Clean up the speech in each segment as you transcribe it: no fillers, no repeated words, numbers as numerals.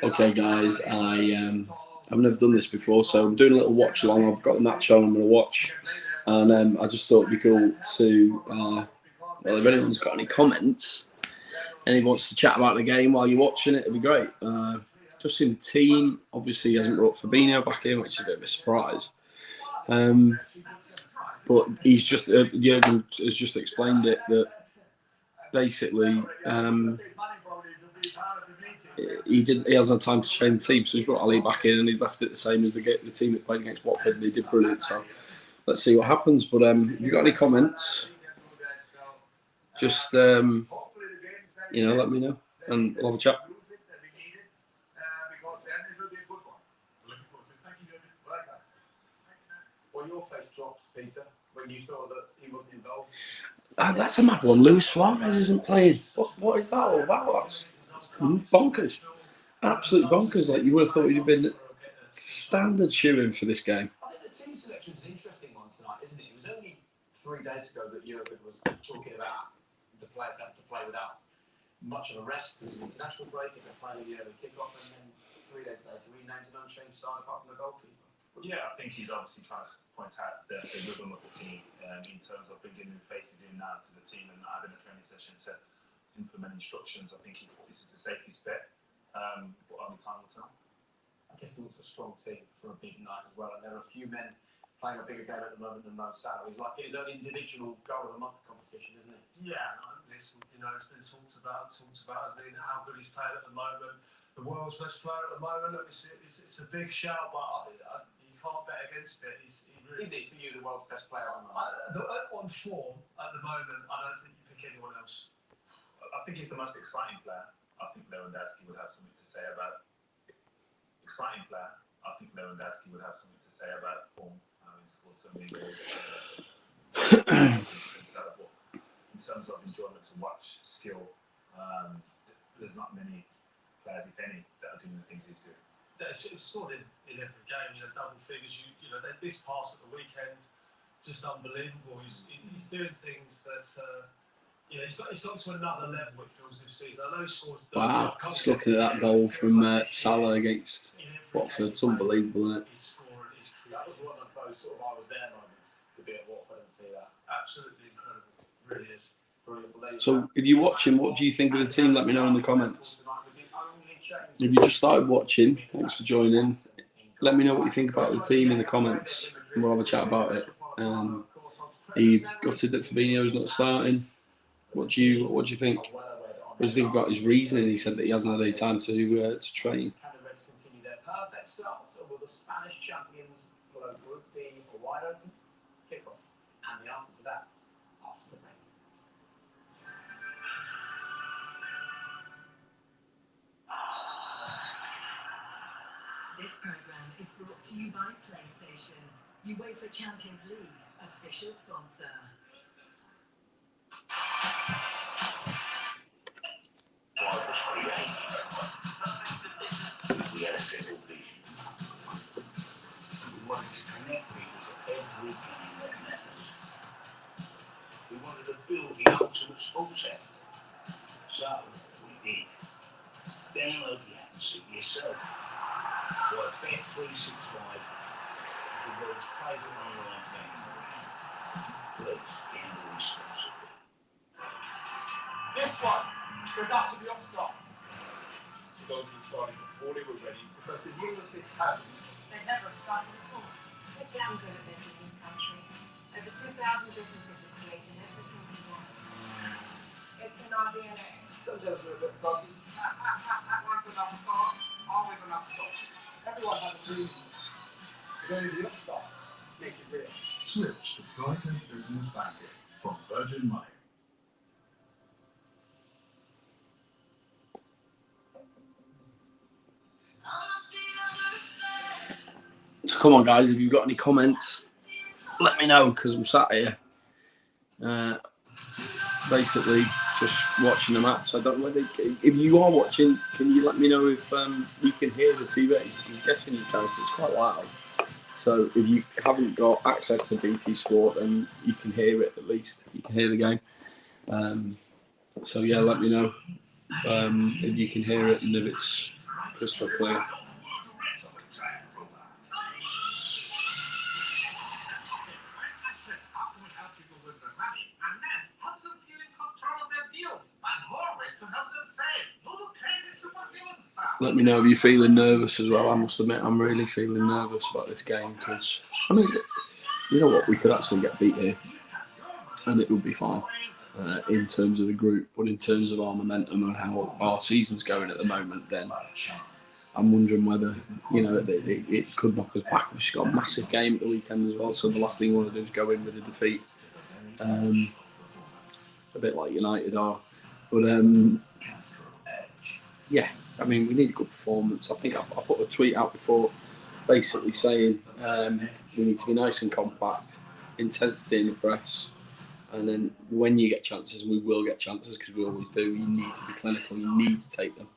Okay, guys, I've never done this before, so I'm doing a little watch along. I've got the match on. I'm going to watch, and I just thought it'd be cool to. Well, if anyone's got any comments, and he wants to chat about the game while you're watching it, it'd be great. Just seen the team. Obviously, he hasn't brought Fabinho back in, which is a bit of a surprise. But he's just Jurgen has just explained it that basically he hasn't had time to change the team, so he's brought Ali back in and he's left it the same as the team that played against Watford, and he did brilliant. So let's see what happens. But if you got any comments, just let me know and we'll have a chat. Well, your face dropped, Peter, when you saw that he wasn't involved. That's a mad one. Luis Suarez isn't playing. What is that all about? That's bonkers. Absolutely bonkers. Like, you would have thought he'd have been standard shoe-in for this game. I think the team selection is an interesting one tonight, isn't it? It was only 3 days ago that Jurgen was talking about the players having to play without much of a rest. There was an international break and they're playing the early kick-off, and then 3 days later he named an unchanged side apart from the goalkeeper. Yeah, I think he's obviously trying to point out the rhythm of the team in terms of bringing new faces in now to the team and having a training session to implement instructions. I think he thought this is the safest bet, but only time will tell. I guess he wants a strong team for a big night as well, and there are a few men playing a bigger game at the moment than Mo Salah. He's like his own individual goal of the month competition, isn't it? Yeah, listen, it's been talked about how good he's playing at the moment. The world's best player at the moment. It's a big shout, but you can't bet against it. Is it for you the world's best player at the moment? On form at the moment, I don't think you pick anyone else. I think he's the most exciting player. I think Lewandowski would have something to say about exciting player. I think Lewandowski would have something to say about form. He scored so many goals. In terms of enjoyment to watch, skill, there's not many players, if any, that are doing the things he's doing. He's scored in every game, double figures. This pass at the weekend, just unbelievable. He's doing things that he's got to another level. It feels this season. I know he scores. Wow, just looking at that goal from Salah against Watford, it's unbelievable, isn't it? That was one of those sort of I was there moments to be at Watford and see that. Absolutely incredible, it really is. Brilliant. So, if you're watching, what do you think of the team? Let me know in the comments. If you just started watching, thanks for joining. Let me know what you think about the team in the comments, and we'll have a chat about it. Are you gutted that Fabinho's not starting? What do you think? What do you think about his reasoning? He said that he hasn't had any time to train. Can the Reds continue their perfect start, or will the Spanish champions blow Group B a wide open kickoff? And the answer to that after the break. This program is brought to you by PlayStation, UEFA Champions League, official sponsor. We had a simple vision. We wanted to connect people to every game that matters. We wanted to build the ultimate sports app. So, we did. Download the app and see it yourself. Why, Bet365 is the world's favourite online gaming brand. Please gamble responsibly. This one goes out to the upstarts. Those who started before they were ready. Because the units it had, they never started at all. We're damn good at this in this country. Over 2,000 businesses are created every single day. It's in our DNA. Sometimes we're a bit cocky. Once a lost sport, always a lost soul. Everyone has a dream. But only the upstarts make it real. Switch to Brighton Business Banking from Virgin Money. So come on, guys, if you've got any comments, let me know, because I'm sat here basically just watching the match. I don't know whether, if you are watching, can you let me know if you can hear the TV? I'm guessing you can, because it's quite loud. So if you haven't got access to BT Sport, then you can hear it at least. You can hear the game. So yeah, let me know if you can hear it and if it's crystal clear. Let me know if you're feeling nervous as well. I must admit, I'm really feeling nervous about this game because, I mean, you know what? We could actually get beat here and it would be fine in terms of the group. But in terms of our momentum and how our season's going at the moment, then I'm wondering whether, it could knock us back. We've got a massive game at the weekend as well. So the last thing you want to do is go in with a defeat. A bit like United are. But, yeah, I mean, we need a good performance. I think I put a tweet out before basically saying we need to be nice and compact, intensity in the press, and then when you get chances, we will get chances because we always do, you need to be clinical, you need to take them.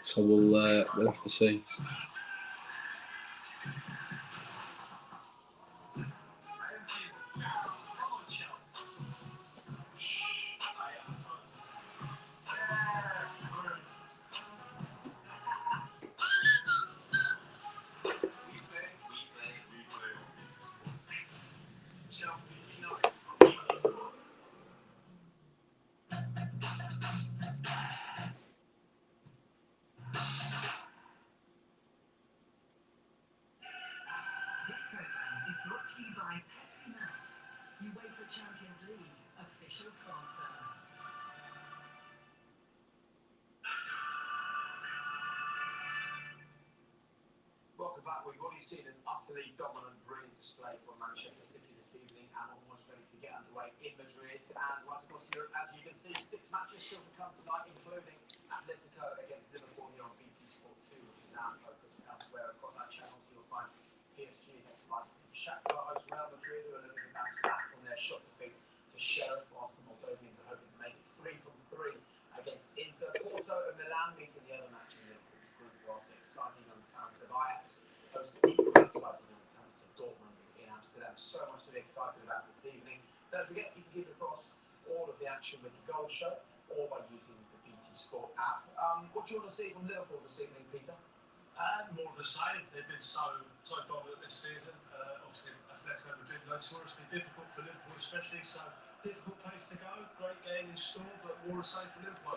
So we'll have to see. This program is brought to you by Pepsi Max, UEFA Champions League official sponsor. Welcome back. We've already seen an utterly dominant, brilliant display from Manchester City this evening and almost ready to get underway in Madrid. And right across Europe, as you can see, 6 matches still to come tonight, including Athletico against Liverpool here on BT Sport 2, which is our focus. Elsewhere across our channels, you'll find PSG against Leipzig. Shakhtar host Real Madrid, who are looking to bounce back from their shock defeat to Sheriff, whilst the Moldonians are hoping to make it 3 from 3 against Inter. Porto and Milan meeting the other match in Liverpool's group, whilst the exciting young talents of Ajax host the equally exciting young talents of Dortmund in Amsterdam. So much to be excited about this evening. Don't forget, you can get across all of the action with the Gold Show or by using the BT Sport app. What do you want to see from Liverpool this evening, Peter? More of the same. They've been so dominant this season. Obviously, Athletico Madrid notoriously difficult for Liverpool, especially. So difficult place to go. Great game in store, but more the same for Liverpool.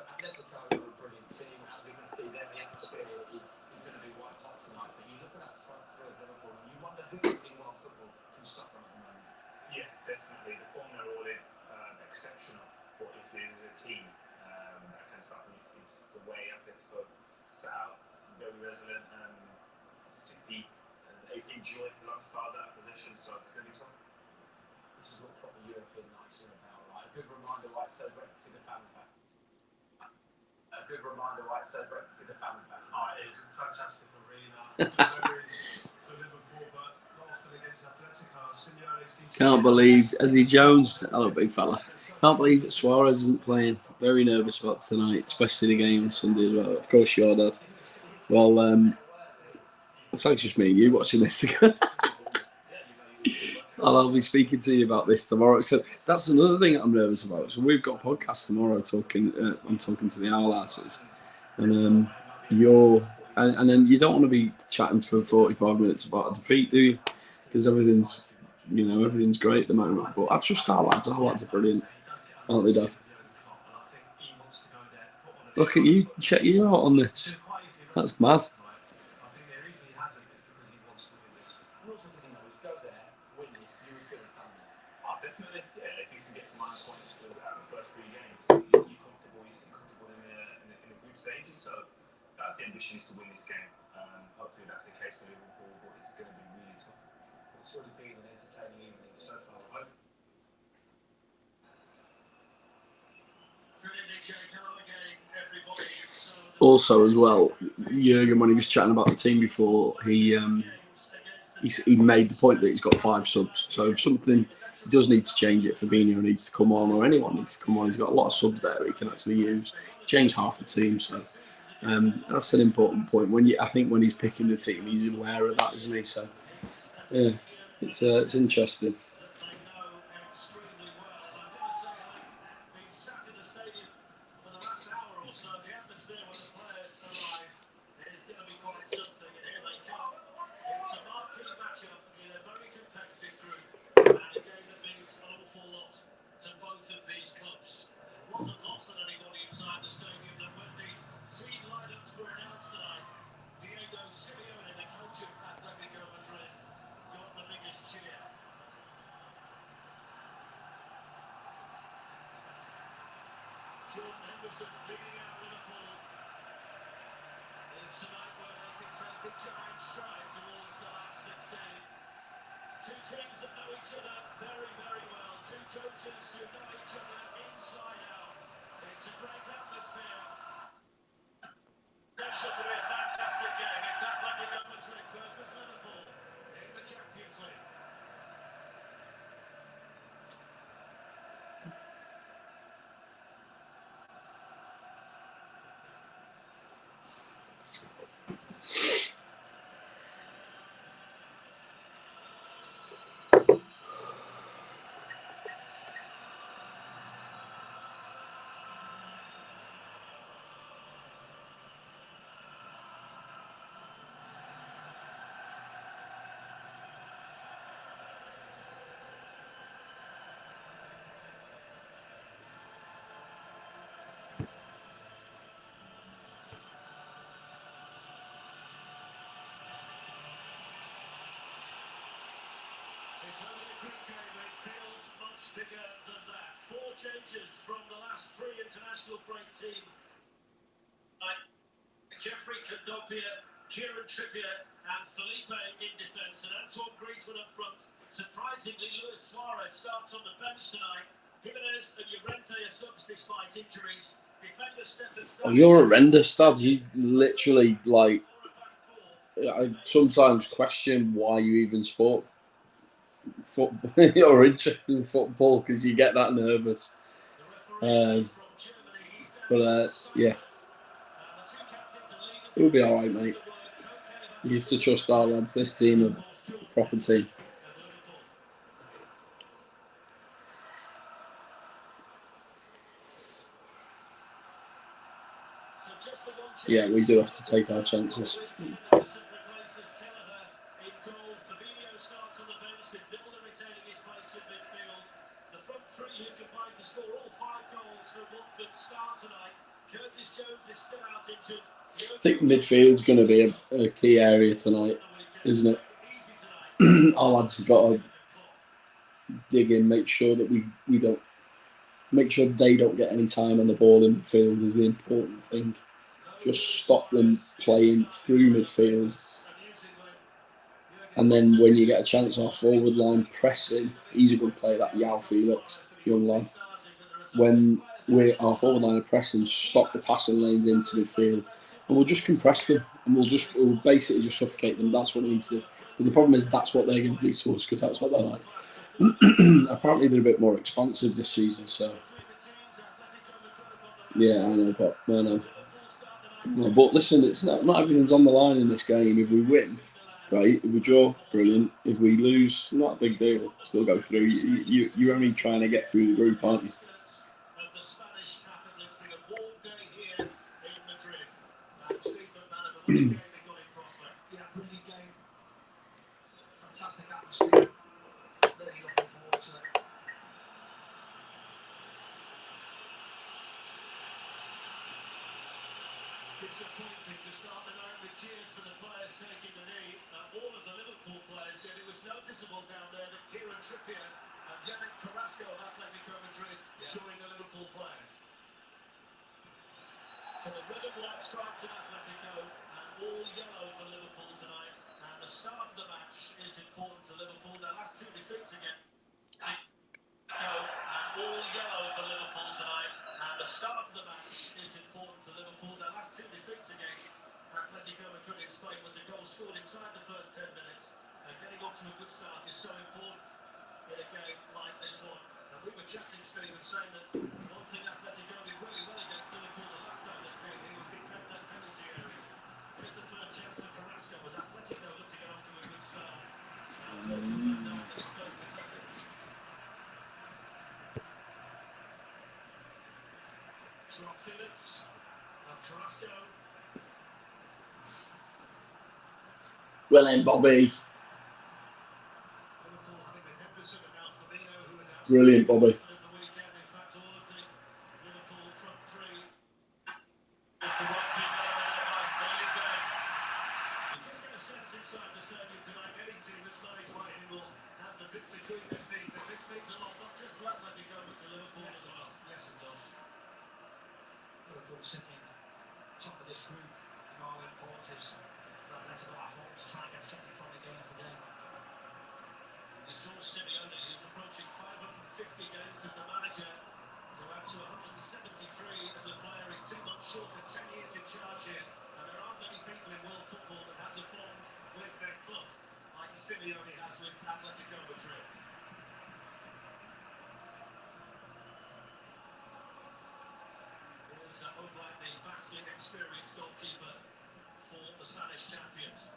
Atletico are a brilliant team. As we can see there, the atmosphere is going to be white hot tonight. But you look at that front three of Liverpool, and you wonder who in world football can stop them at the moment. Yeah, definitely. The form they're all in, exceptional. But if there's a team that can stop them, it's the way Atletico set out, very resilient and sit deep and enjoy long spells out of possession. So it's going to be tough. This is what proper European nights are about, right? A good reminder why it's so great to see the fans back. A good reminder why it's so great to see the fans back. Oh, it is a fantastic arena. For Liverpool, but not often against Atletico. Can't believe Eddie Jones, hello big fella. Can't believe that Suarez isn't playing. Very nervous about tonight, especially the game on Sunday as well. Of course you are, Dad. Well, it's like just me and you watching this together. I'll be speaking to you about this tomorrow. So that's another thing I'm nervous about. So we've got a podcast tomorrow talking. I'm talking to the Owl Asses, and then you don't want to be chatting for 45 minutes about a defeat, do you? Because everything's great at the moment. But I trust our lads. Our lads are brilliant, aren't they, Dad? Look at you, check you out on this. That's mad. Definitely, yeah. If you can get minus points out of the first 3 games, you're comfortable. You seem comfortable in the group stages. So that's the ambition, is to win this game. Hopefully that's the case for Liverpool, but it's going to be really tough. It's already been an entertaining evening so far, I hope. Also, as well, Jurgen, when he was chatting about the team before, he made the point that he's got 5 subs. So if something does need to change, it, Fabinho needs to come on, or anyone needs to come on. He's got a lot of subs there he can actually use. Change half the team. So that's an important point. I think when he's picking the team, he's aware of that, isn't he? So yeah, it's interesting. atmosphere when the players arrive is going to be quite something, and here they come. It's a marquee matchup in a very competitive group, and a game that means an awful lot to both of these clubs. It wasn't lost on anybody inside the stadium that when the team lineups were announced tonight, Diego Simeone, the coach of Atletico Madrid, got the biggest cheer. Jordan Henderson leading out Liverpool. It's tonight where they can take a giant stride towards the last 16. Two teams that know each other very, very well. Two coaches who know each other inside out. It's a great atmosphere. It's going to be a fantastic game. It's Atletico Madrid versus Liverpool in the Champions League. It's only a group game, but it feels much bigger than that. 4 changes from the last 3 international break team. Jeffrey Kondogbia, Kieran Trippier and Felipe in defence, and Antoine Griezmann up front. Surprisingly, Luis Suarez starts on the bench tonight. Jimenez and Llorente are subs despite injuries. Defender Stefan Oh, you're horrendous, Dad. You literally, like, I sometimes question why you even sport football or interested in football because you get that nervous. Yeah, it'll be all right, mate. You have to trust our lads. This team are a proper team. Yeah, we do have to take our chances. I think midfield's going to be a key area tonight, isn't it? Our lads have got to dig in, make sure that we don't, make sure they don't get any time on the ball in midfield is the important thing. Just stop them playing through midfield. And then when you get a chance on our forward line pressing, he's a good player, that Yao Felix, young lad. When our forward line are pressing, stop the passing lanes into midfield. And we'll just compress them. And we'll basically just suffocate them. That's what we need to do. But the problem is that's what they're going to do to us because that's what they're like. Apparently they're a bit more expansive this season, so yeah, I know, but I know. But listen, it's not everything's on the line in this game. If we win, great. If we draw, brilliant. If we lose, not a big deal. Still go through. You're only trying to get through the group, aren't you? Fantastic atmosphere. Really looking forward to it. Disappointing to start the night with cheers for the players taking the knee. All of the Liverpool players did. It was noticeable down there that Kieran Trippier and Yannick Carrasco of Atletico Madrid joined the Liverpool players. So the red and white stripes in Atletico and all yellow for Liverpool tonight. And the start of the match is important for Liverpool. Their last 2 defeats again. And all yellow for Liverpool tonight. And the start of the match is important for Liverpool. Their last 2 defeats against Atletico Madrid in Spain was a goal scored inside the first 10 minutes. And getting off to a good start is so important in a game like this one. And we were chatting, Steve, and saying that one thing Atletico did really well against Liverpool the last time they came here was defend that penalty area. Here's the first chance for Carrasco. Was Atletico looking to get off to a good start? João Felix. Carrasco. Well in, Bobby. Liverpool having with Henderson and now Firmino, who was out. Brilliant, Bobby. Over the weekend, in fact, all of the Liverpool front three. With the right kick out there by Firmino. You just get a sense inside the stadium tonight. Any team that's managed by him will have the bit between their feet. The bit means a lot, not just to Athletico, but to Liverpool as well. Yes, it does. Liverpool sitting top of this group. You know how important it is for Atletico at home to try and get something from the game today. We saw Simeone, who's approaching 550 games as the manager, to add to 173 as a player. He's 2 months short of 10 years in charge here, and there aren't many people in world football that has a bond with their club like Simeone has with Atletico Madrid. Here's Oblak, the vastly experienced goalkeeper for the Spanish champions.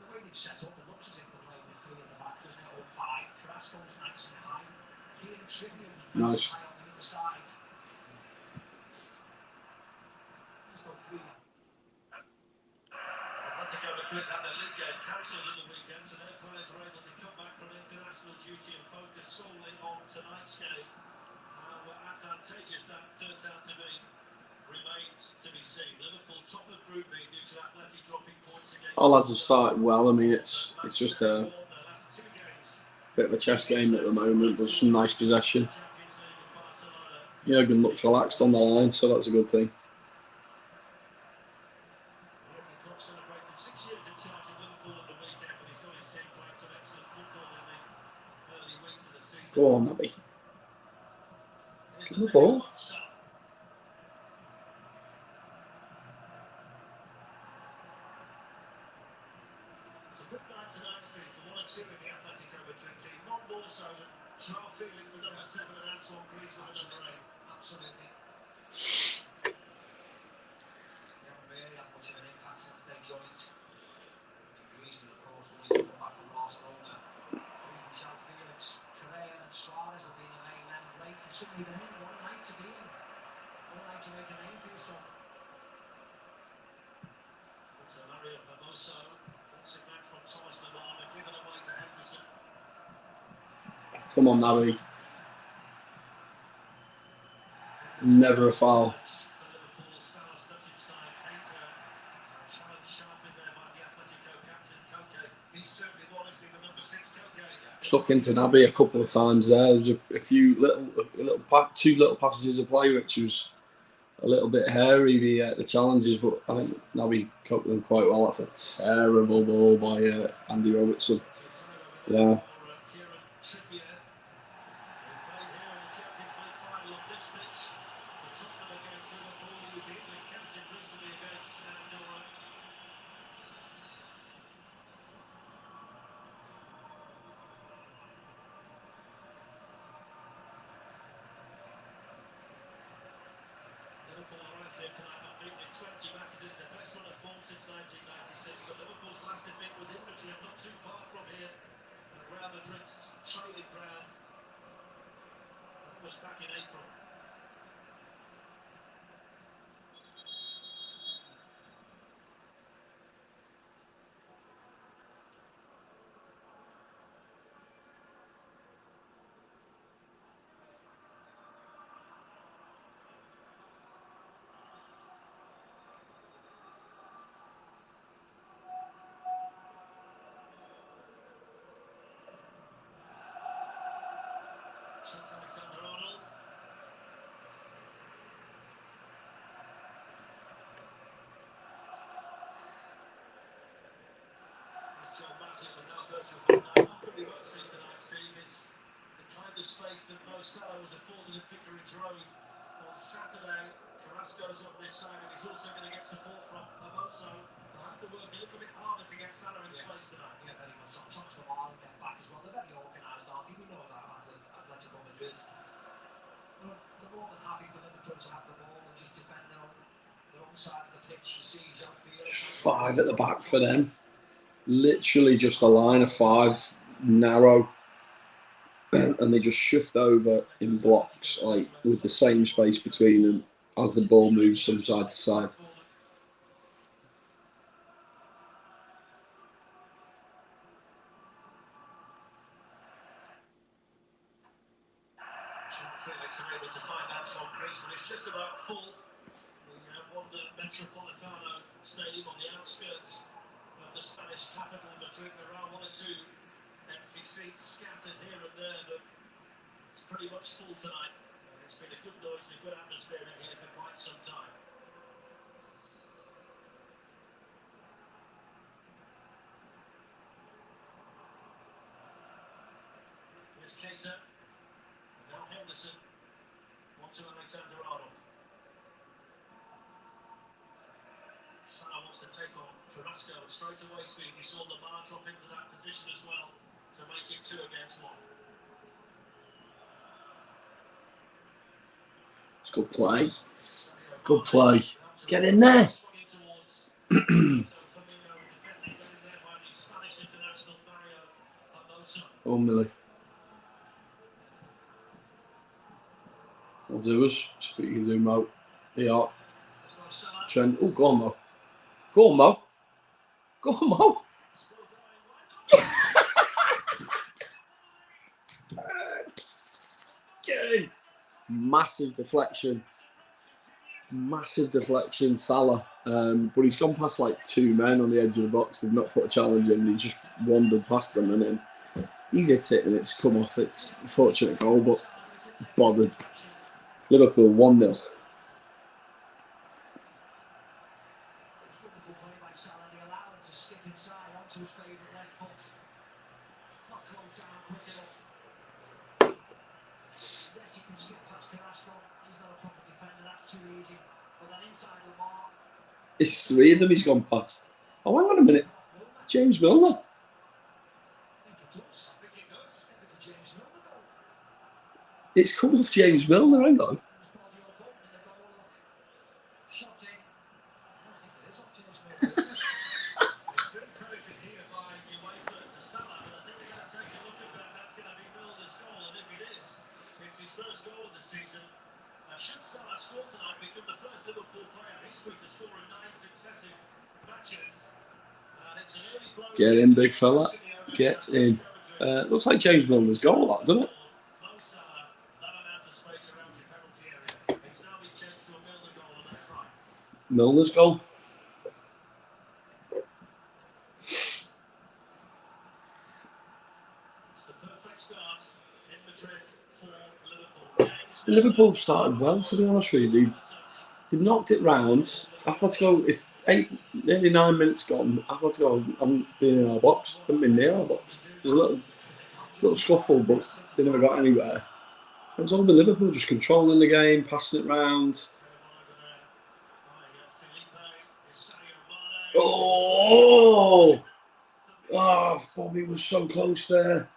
The way they've set up, it looks as if they're playing with 3 at the back, doesn't it? Or 5. Carrasco's nice and high. Kieran Trivium's Nice. high on the other side. Let's go 3. Atletico Madrid had their league game cancelled at the weekend, so their players were able to come back from international duty and focus solely on tonight's game. How advantageous that turns out to be remains to be seen. Liverpool top of Group B due to Atleti dropping points against. Our lads have started well. I mean, it's just a bit of a chess game at the moment. There's some nice possession. Jurgen looks relaxed on the line, so that's a good thing. Celebrated 6 years in charge of Liverpool at the weekend, but he's got his team playing some excellent football in the early weeks of the season. Go on, Nabby. Give him the ball. It's a good night tonight, Steve, for 1 or 2 in the Atletico Madrid team. Not more so than Joao Felix, the number 7, and Antoine Griezmann, the number 8. Absolutely. They haven't really had much of an impact since they joined. Griezmann, of course, when he's come back from Barcelona. Even Joao Felix, Correa and Suarez have been the main men of late. And suddenly they're in one night to be in. One night to make a name for yourself. It's a Mario Hermoso. That's it back from Thomas Lemar, and given away to Henderson. Come on, Nabby. Never a foul. For Liverpool, Salah's touch inside, Hater. Challenge sharply there by the Atletico captain, Koke. He's certainly wanting the number 6, Koke. Stuck into Nabby a couple of times there. There was a few two little passages of play, which was a little bit hairy, the challenges, but I think Nabby coped them quite well. That's a terrible ball by Andy Robertson. Yeah. Liverpool are right there tonight, not beaten in 20 matches. It's their best run of form since 1996. But Liverpool's last defeat was in Madrid, not too far from here. Real Madrid's training ground. That was back in April. Alexander-Arnold. That's John Matip and now Virgil van Dijk. What we won't see tonight, Steve, is the kind of space that Mo Salah was afforded at Vicarage Road on Saturday. Carrasco's on this side, and he's also going to get support from Hermoso. They'll have to work a little bit harder to get Salah in space tonight. Yeah, very much. Thomas Lemar and get back as well. They're very organised, aren't they? We know that Atletico Madrid. They're more than happy for Liverpool to have the ball and just defend their own side of the pitch. You see, Joao Felix. 5 at the back for them. Literally just a line of 5, narrow, and they just shift over in blocks, like with the same space between them. as the ball moves from side to side. Felix are able to find that top crease, but it's just about full. The Wanda Metropolitano Stadium on the outskirts of the Spanish capital, Madrid. There are 1 or 2 empty seats scattered here and there, but it's pretty much full tonight. It's been a good noise and a good atmosphere in here for quite some time. Here's Keita. Now Henderson. On to Alexander-Arnold. Salah wants to take on Carrasco, and straight away, Steve, you saw Lamar drop into that position as well to make it 2 against 1. It's good play. Good play. Get in there. Oh, Millie. I'll do us. Just what you can do, Mo. Yeah. Trent. Oh, go on, Mo. Go on, Mo. Go on, Mo. Get in. Massive deflection. Massive deflection, Salah. But he's gone past like 2 men on the edge of the box. They've not put a challenge in. He just wandered past them, and then he's hit it, and it's come off. It's a fortunate goal, but bothered. Liverpool 1-0. It's 3 of them he's gone past. Oh, hang on a minute. James Milner. It's come off James Milner, hang on. It's his first goal of the season. Should Salah score tonight, become the first Liverpool player in history to score in 9 successive matches. And it's an early blow. Get in, big fella. Get in. Looks like James Milner's goal, that, doesn't it? Milner's goal. It's the perfect start in Madrid for Liverpool. Liverpool started well, to be honest with you. They've knocked it round. Atletico, it's nearly 9 minutes gone. Atletico haven't been in our box, haven't been near our box. There's a little scuffle, but they never got anywhere. It was all the Liverpool just controlling the game, passing it round. Oh, Bobby was so close there.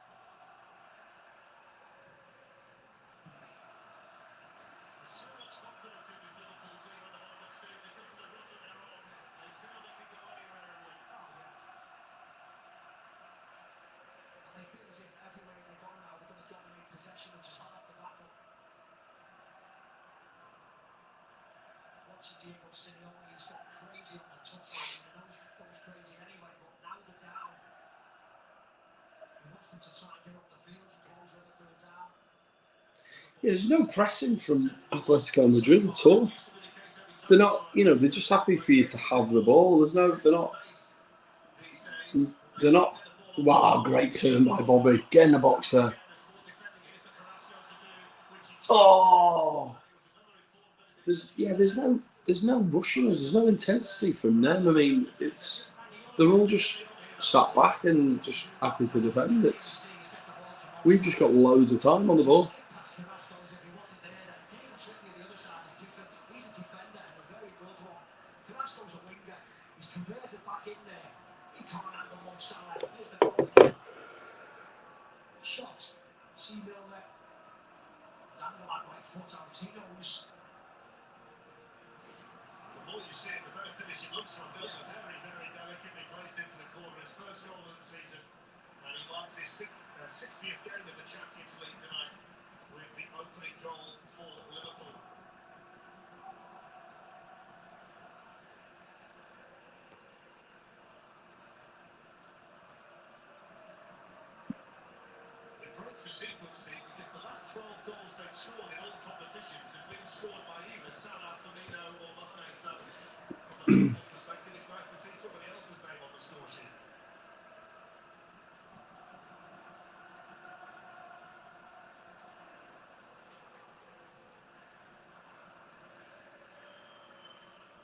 Yeah, there's no pressing from Athletico Madrid at all. They're not, they're just happy for you to have the ball. They're not. Wow, great turn by Bobby. Get in the box there. Oh, there's no rushing us. There's no intensity from them. I mean, they're all just sat back and just happy to defend. We've just got loads of time on the ball. It's a sequence, Steve, because the last 12 goals they've scored in all competitions have been scored by either Salah, Firmino, or Mane. So, from a Liverpool perspective, it's nice to see somebody else's name on the score sheet.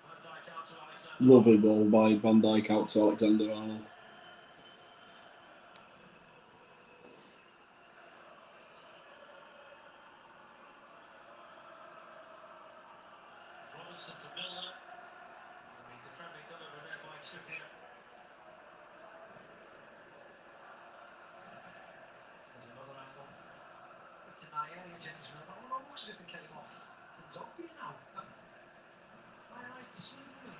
Van Dijk out to Alexander. Lovely ball by Van Dijk out to Alexander-Arnold. Robinson to Milner. The defending done over there by Trippier. There's another angle. It's in my area, James. I almost as if it came off. Comes off you now. My eyes deceive me.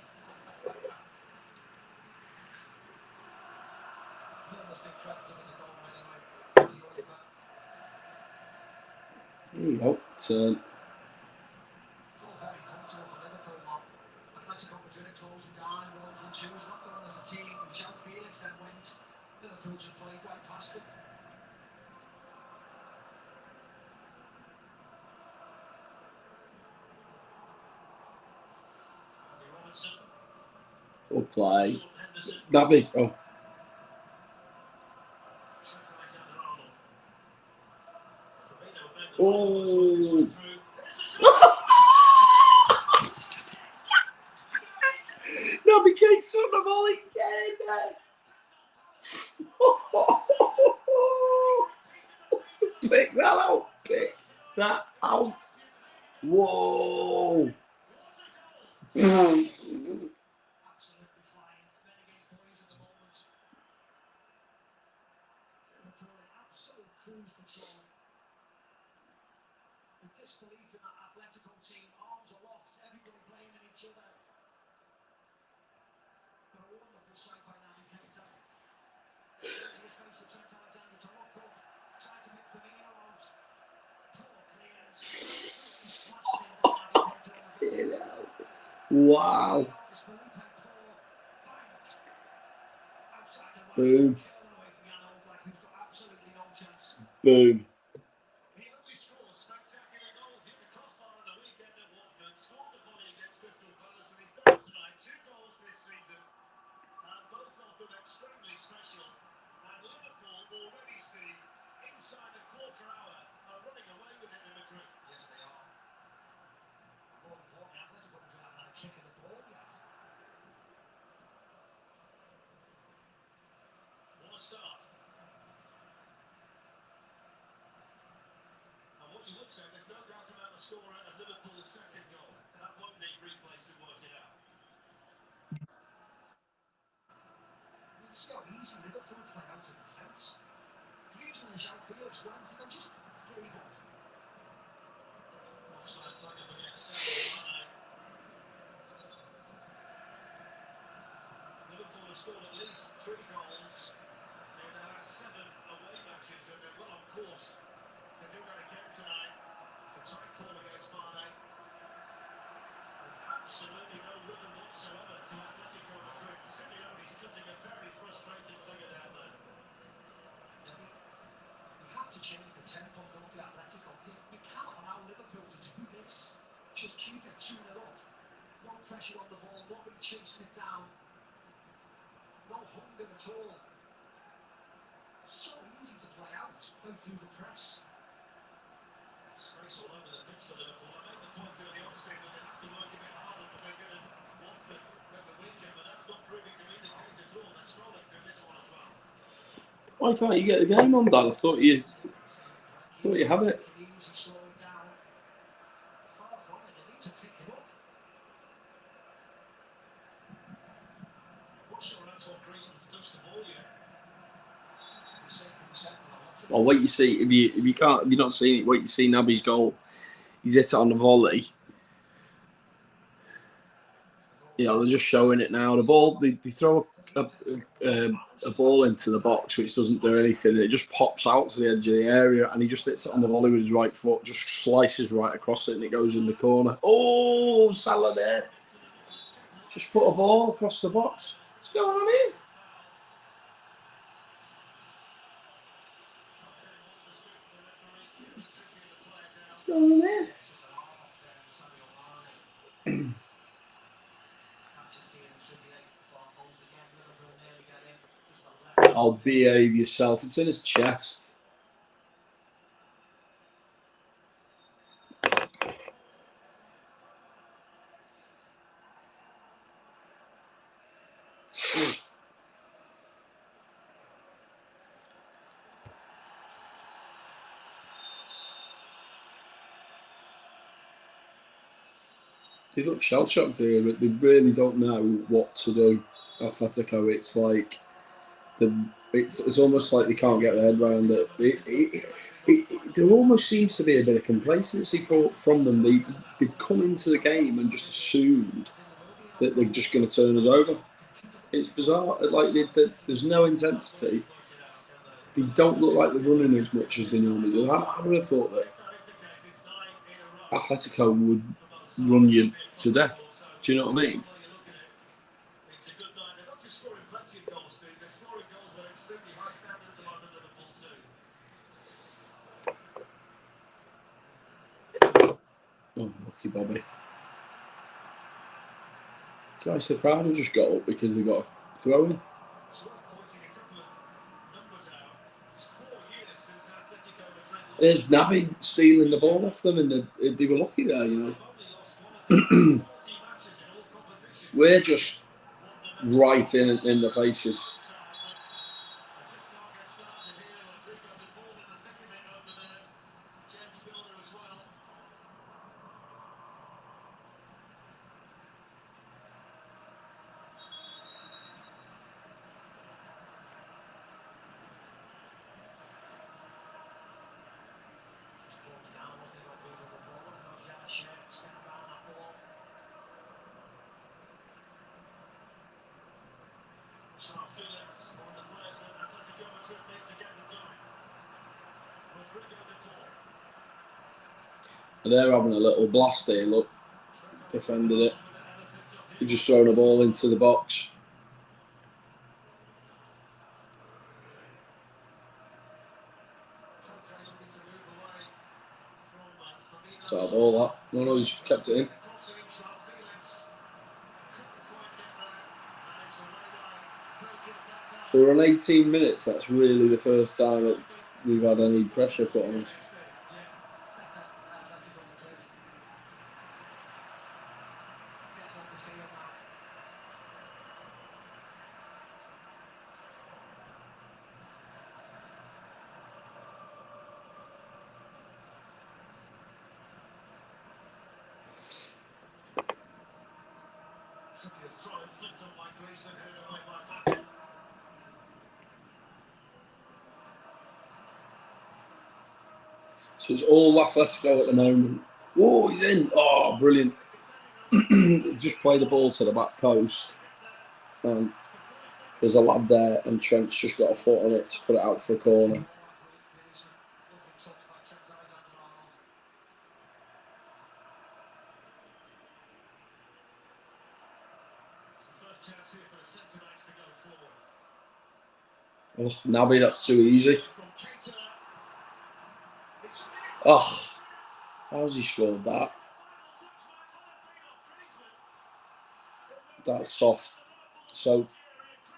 Milner's been credited with the goal anyway. There you go. Turn. All very comfortable for Liverpool now. Athletico Madrid closing down in 1-2s, not going as a team. Michel Felix then wins. Liverpool just played right past them. Andy Robinson. Good play. Jordan Henderson. Naby. Oh. Trent Alexander-Arnold. Firmino made the Oh. through. There's the shot. Naby Keita on the volley. Get in there. Pick that out. Pick that out. Whoa. Absolutely flying. Men against boys at the moment. Liverpool in absolute cruise control. The disbelief in that Athletico team, arms aloft, everybody blaming each other. But a wonderful strike by Naby Keita. Into his face with Trent Alexander to look up, try to pick Firmino out. Poor clearance. Smashed in by Naby Keita. Wow. Boom. Boom. He only scored spectacular goals. Hit the crossbar on the weekend at Watford, scored the volley against Crystal Palace, and he's done it tonight. 2 goals this season, and both of them extremely special. And Liverpool already, Steve, inside the quarter hour, are running away with it in Madrid. Yes, they are. More importantly, Atletico Madrid haven't had a kick of the ball yet. What a start. And what you would say, there's no doubt about the scorer of Liverpool's second goal. That won't need replays to work it out. You see how easy Liverpool play out in defence. Usually Michel Felix went and just gave up. Offside flag up against Mane. Liverpool have scored at least 3 goals in their last 7 away matches, and they're well on course to do that again tonight. It's a tight call against Mane. There's absolutely no rhythm whatsoever to Athletico Madrid. Simeone's cutting a very frustrated figure down there. We have to change the tempo, don't we, Athletico? You cannot allow Liverpool to do this. Just keep it 2-0 up. No pressure on the ball, nobody chasing it down. No hunger at all. So easy to play out, play through the press. Space all over the pitch for Liverpool. I made the point in the off-season that they have to work a bit harder than they did in Watford over the weekend, but that's not proving to be the case at all. They're strolling through this one as well. Why can't you get the game on, Dan? I thought you had it. Easy, slow it down. Far from it, they need to pick it up. What's your answer on Griezmann's touched the ball yet? Well, wait, you see if you can't, if you're not seeing it, wait, you see Naby's goal. He's hit it on the volley. Yeah, they're just showing it now. The ball, they throw a ball into the box which doesn't do anything, and it just pops out to the edge of the area, and he just hits it on the volley with his right foot, just slices right across it, and it goes in the corner. Oh, Salah there. Just put a ball across the box. What's going on here? going on there? I'll behave yourself. It's in his chest. They look shell-shocked here, but they really don't know what to do. Athletico, it's like it's almost like they can't get their head around it. There almost seems to be a bit of complacency from them. They've come into the game and just assumed that they're just going to turn us over. It's bizarre. Like there's no intensity. They don't look like they're running as much as they normally do. I would have thought that Athletico would run you to death. Do you know what I mean? It's a good night. They're not just scoring plenty of goals, Steve. They're scoring goals at an extremely high standard at the moment, Liverpool too. Oh, lucky Bobby. Guys, the crowd have just got up because they got a throw in. It's worth pointing a couple of numbers out. It's 4 years since Atletico Madrid There's Naby stealing the ball off them, and they were lucky there, you know. We're just right in the faces. And they're having a little blast here, look. Defended it. They've just thrown a ball into the box. It's our ball, that. No, he's kept it in. So we're on 18 minutes. That's really the first time that we've had any pressure put on us. So it's all Athletico at the moment. Oh, he's in. Oh, brilliant. Just play the ball to the back post. And there's a lad there, and Trent's just got a foot on it to put it out for a corner. Oh, Naby, that's too easy. Oh, how's he scored that? That's soft. So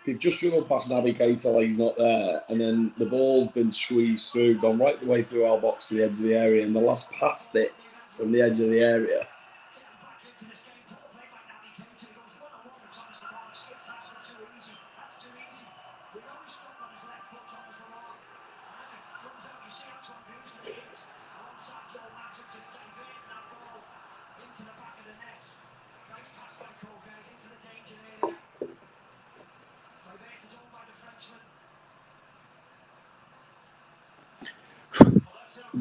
they've just driven past Naby Keita like he's not there, and then the ball's been squeezed through, gone right the way through our box to the edge of the area, and the lad's passed it from the edge of the area.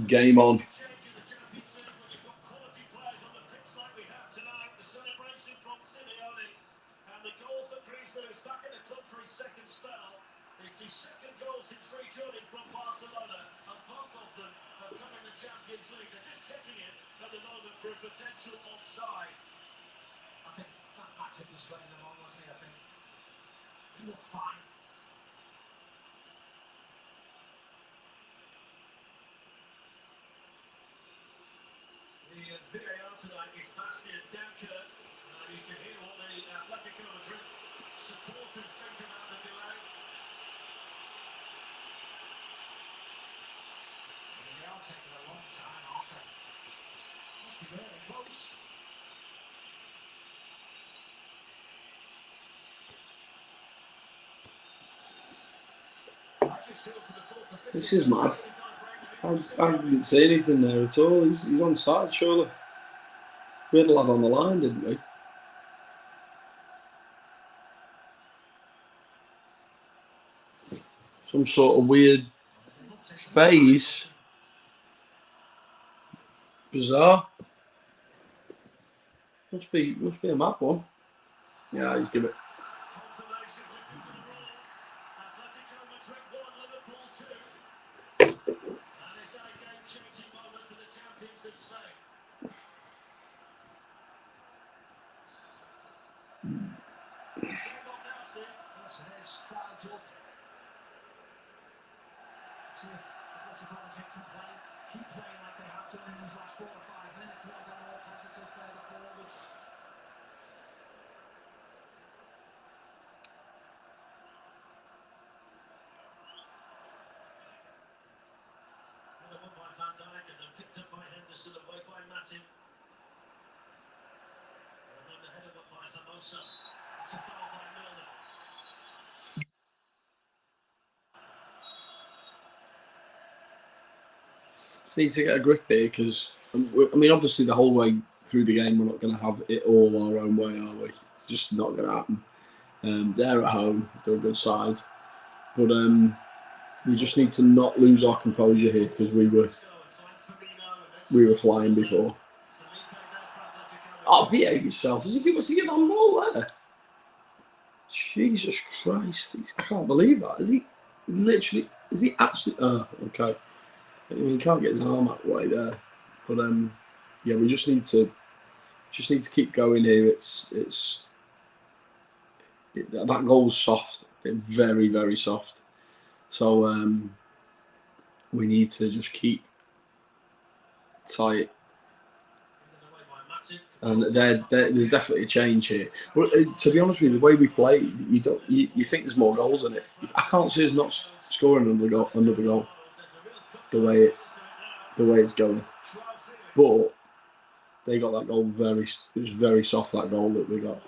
Game on. It's his second goal since returning from Barcelona, and both of them have come in the Champions League. They're just checking it at the moment for a potential offside. I think that's it, was playing them on, wasn't he? I think he looked fine. well tonight is Bastian Danker. You can hear what the Athletico Madrid supporters think about the delay. They are taking a long time, aren't they? Must be really close. This is mad. I didn't see anything there at all. He's on side, surely. We had a lad on the line, didn't we? Some sort of weird phase. Bizarre. Must be a mad one. Yeah, he's give it. Confirmation, listen to the roar. Atletico Madrid 1, Liverpool 2. And is that a game-changing moment for the champions of Spain? It's game on now, Steve. Yes, it is. Crowds up. See if Atletico Madrid can keep playing like they have done in these last 4 or 5 minutes. Well done, more positive further forwards. Header won by Van Dijk and then picked up by Henderson, away by Matip. And then the header won by Hermosa. It's a foul by Milner. Just need to get a grip here because, I mean, obviously the whole way through the game we're not going to have it all our own way, are we? It's just not going to happen. They're at home, they're a good side, but we just need to not lose our composure here because we were flying before. Oh, behave yourself! Was he on ball there? Jesus Christ! I can't believe that. Is he literally? Is he actually? Oh, okay. I mean, he can't get his arm out the way there, but yeah, we just need to keep going here. That goal's soft, very very soft. So we need to just keep tight. And there's definitely a change here. But to be honest with you, the way we play, you think there's more goals in it. I can't see us not scoring another goal. The way it's going, but they got that goal it was very soft, that goal that we got.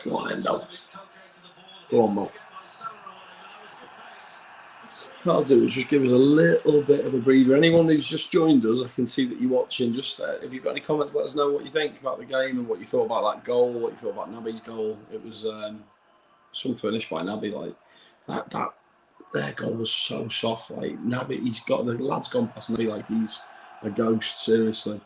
Go on, Endo. Go on, Mo. What I'll do is just give us a little bit of a breather. Anyone who's just joined us, I can see that you're watching. Just if you've got any comments, let us know what you think about the game and what you thought about that goal, what you thought about Naby's goal. It was some finish by Naby. Like their goal was so soft. Like Naby, the lad's gone past Naby like he's a ghost. Seriously.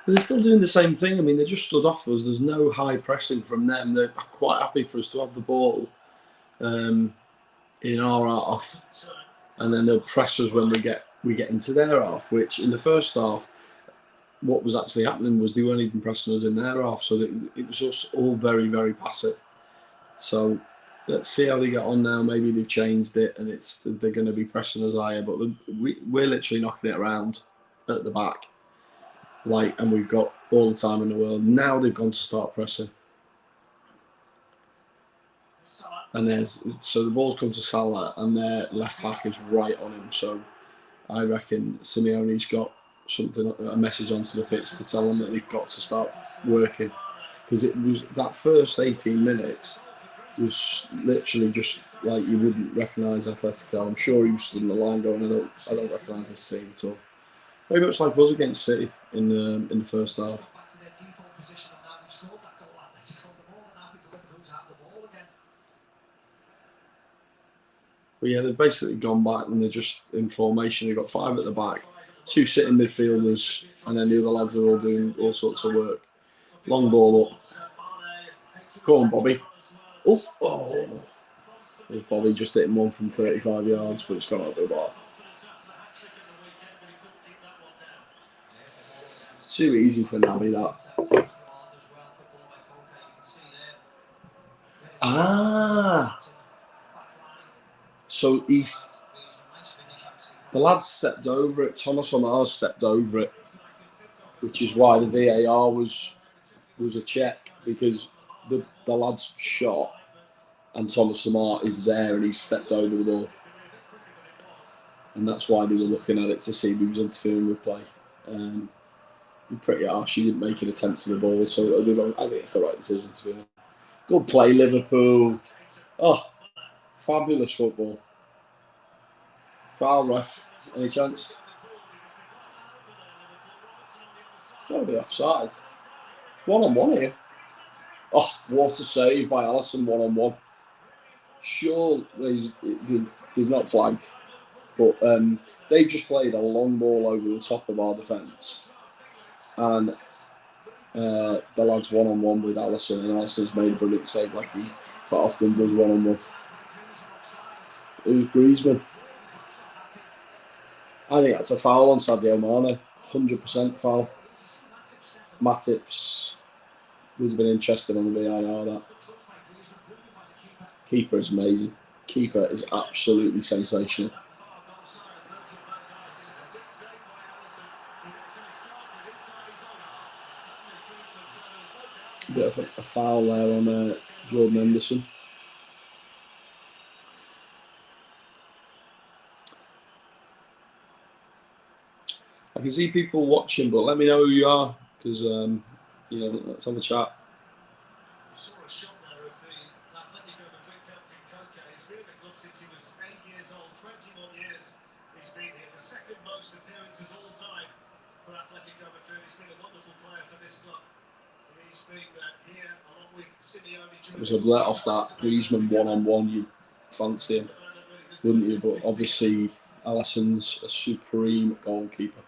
They're still doing the same thing. I mean, they just stood off us. There's no high pressing from them. They're quite happy for us to have the ball in our half, and then they'll press us when we get into their half. Which in the first half, what was actually happening was they weren't even pressing us in their half, so it was just all very very passive. So let's see how they get on now. Maybe they've changed it, and they're going to be pressing us higher. But we're literally knocking it around at the back. And we've got all the time in the world. Now they've gone to start pressing. And so the ball's come to Salah and their left back is right on him. So I reckon Simeone's got a message onto the pitch to tell them that they've got to start working. Because it was that first 18 minutes was literally just like you wouldn't recognise Athletico. I'm sure he was stood in the line going, I don't recognise this team at all. Very much like us against City in the first half. But yeah, they've basically gone back and they're just in formation. They've got 5 at the back, 2 sitting midfielders, and then the other lads are all doing all sorts of work. Long ball up. Go on, Bobby. Oh. There's Bobby just hitting one from 35 yards, but it's gone out the bar. Too easy for Naby, that. So the lad stepped over it. Thomas Omar stepped over it, which is why the VAR was a check, because the lad's shot and Thomas Omar is there and he's stepped over the ball. And that's why they were looking at it to see if he was interfering with play. Pretty harsh. He didn't make an attempt for the ball, so I think it's the right decision to be honest. Good play, Liverpool. Oh, fabulous football. Foul, ref. Any chance? It's got to be offside. 1-on-1 here. Oh, what a save by Alisson, 1-on-1. Sure, he's not flagged, but they've just played a long ball over the top of our defence, and the lad's 1-on-1 with Alisson, and Alisson's made a brilliant save like he quite often does 1-on-1. It was Griezmann. I think that's a foul on Sadio Mane, 100% foul. Matip's would have been interested on the VAR. That keeper is amazing. Keeper is absolutely sensational. A bit of a foul there on Jordan Henderson. I can see people watching, but let me know who you are, because let's have a chat. Saw a shot there of the Athletico Madrid captain Koke. He's been in the club since he was 8 years old. 21 years he's been here. The second most appearances all time for Athletico Madrid. He's been a wonderful player for this club. He's been here along with Simeone. It was a let off that Griezmann 1-on-1. You fancy him, wouldn't you? But obviously, Alisson's a supreme goalkeeper.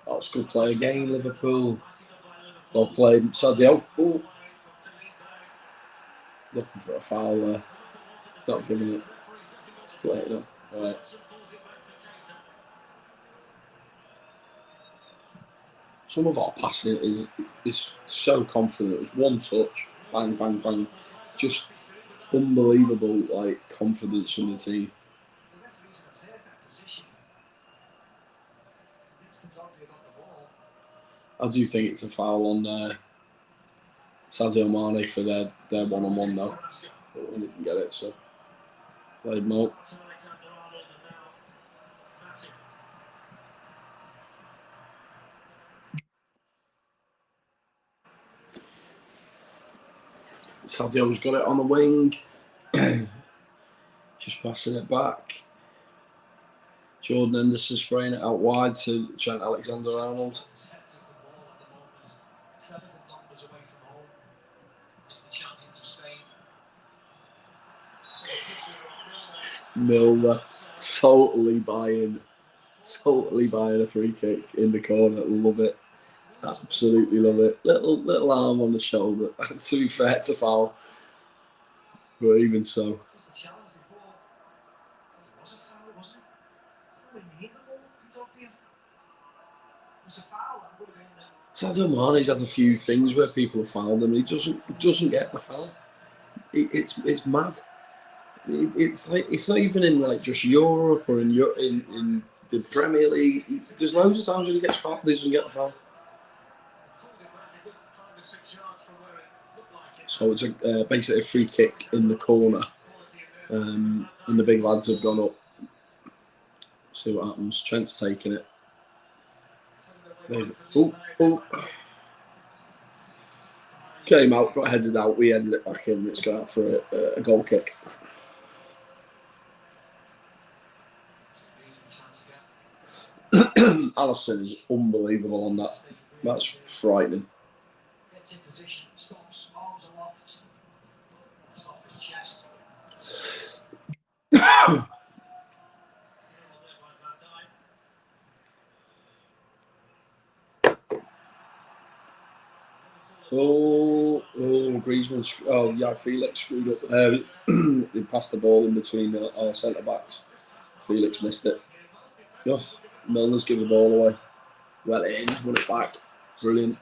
That was good play again, Liverpool. Well played, Sadio. Ooh. Looking for a foul there. He's not giving it. He's playing it up. All right. Some of our passing is so confident. It's one touch, bang, bang, bang. Just unbelievable, confidence from the team. I do think it's a foul on Sadio Mane for their 1-on-1 though. But we didn't get it, so played Mo. Sadio's got it on the wing. Just passing it back. Jordan Henderson spraying it out wide to Trent Alexander-Arnold. Milner totally buying a free kick in the corner. Love it. Absolutely love it. Little arm on the shoulder. To be fair, it's a foul. But even so. Sadio Mane's had a few things where people have fouled him and he doesn't get the foul. It's mad. It's not even in just Europe or in the Premier League. There's loads of times when he gets fouled, he doesn't get the foul. So it's basically a free kick in the corner, and the big lads have gone up. See what happens. Trent's taking it. Came out, got headed out. We headed it back in. It's gone out for a goal kick. Alisson is unbelievable on that. That's frightening. Oh, Griezmann. Oh, yeah, Felix screwed up. He passed the ball in between our centre backs. Felix missed it. Oh, Milner's given the ball away. Well in, won it back. Brilliant.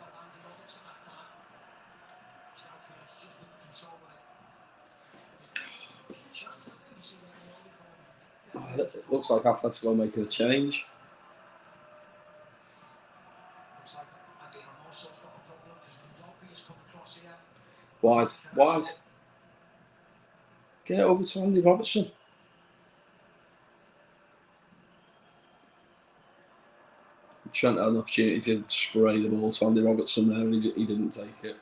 Oh, it looks like Athletico making a change. Wide. Get it over to Andy Robertson. Trent had an opportunity to spray the ball to Andy Robertson there, and he didn't take it.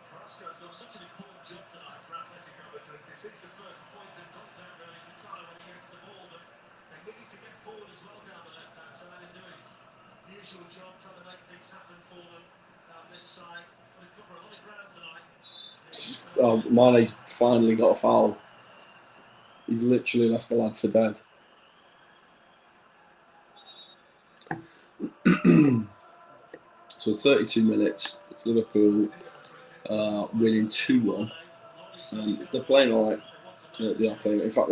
Carrasco's got such an important job tonight for Atletico Madrid. This is the first point of contact really for Salah when he gets the ball, but they need to get forward as well down the left-hand side and do his usual job, trying to make things happen for them down this side. He's going to cover a lot of ground tonight. Oh, Mane finally got a foul. He's literally left the lad for dead. So 32 minutes, it's Liverpool winning 2-1. They're playing all right. They are playing. In fact,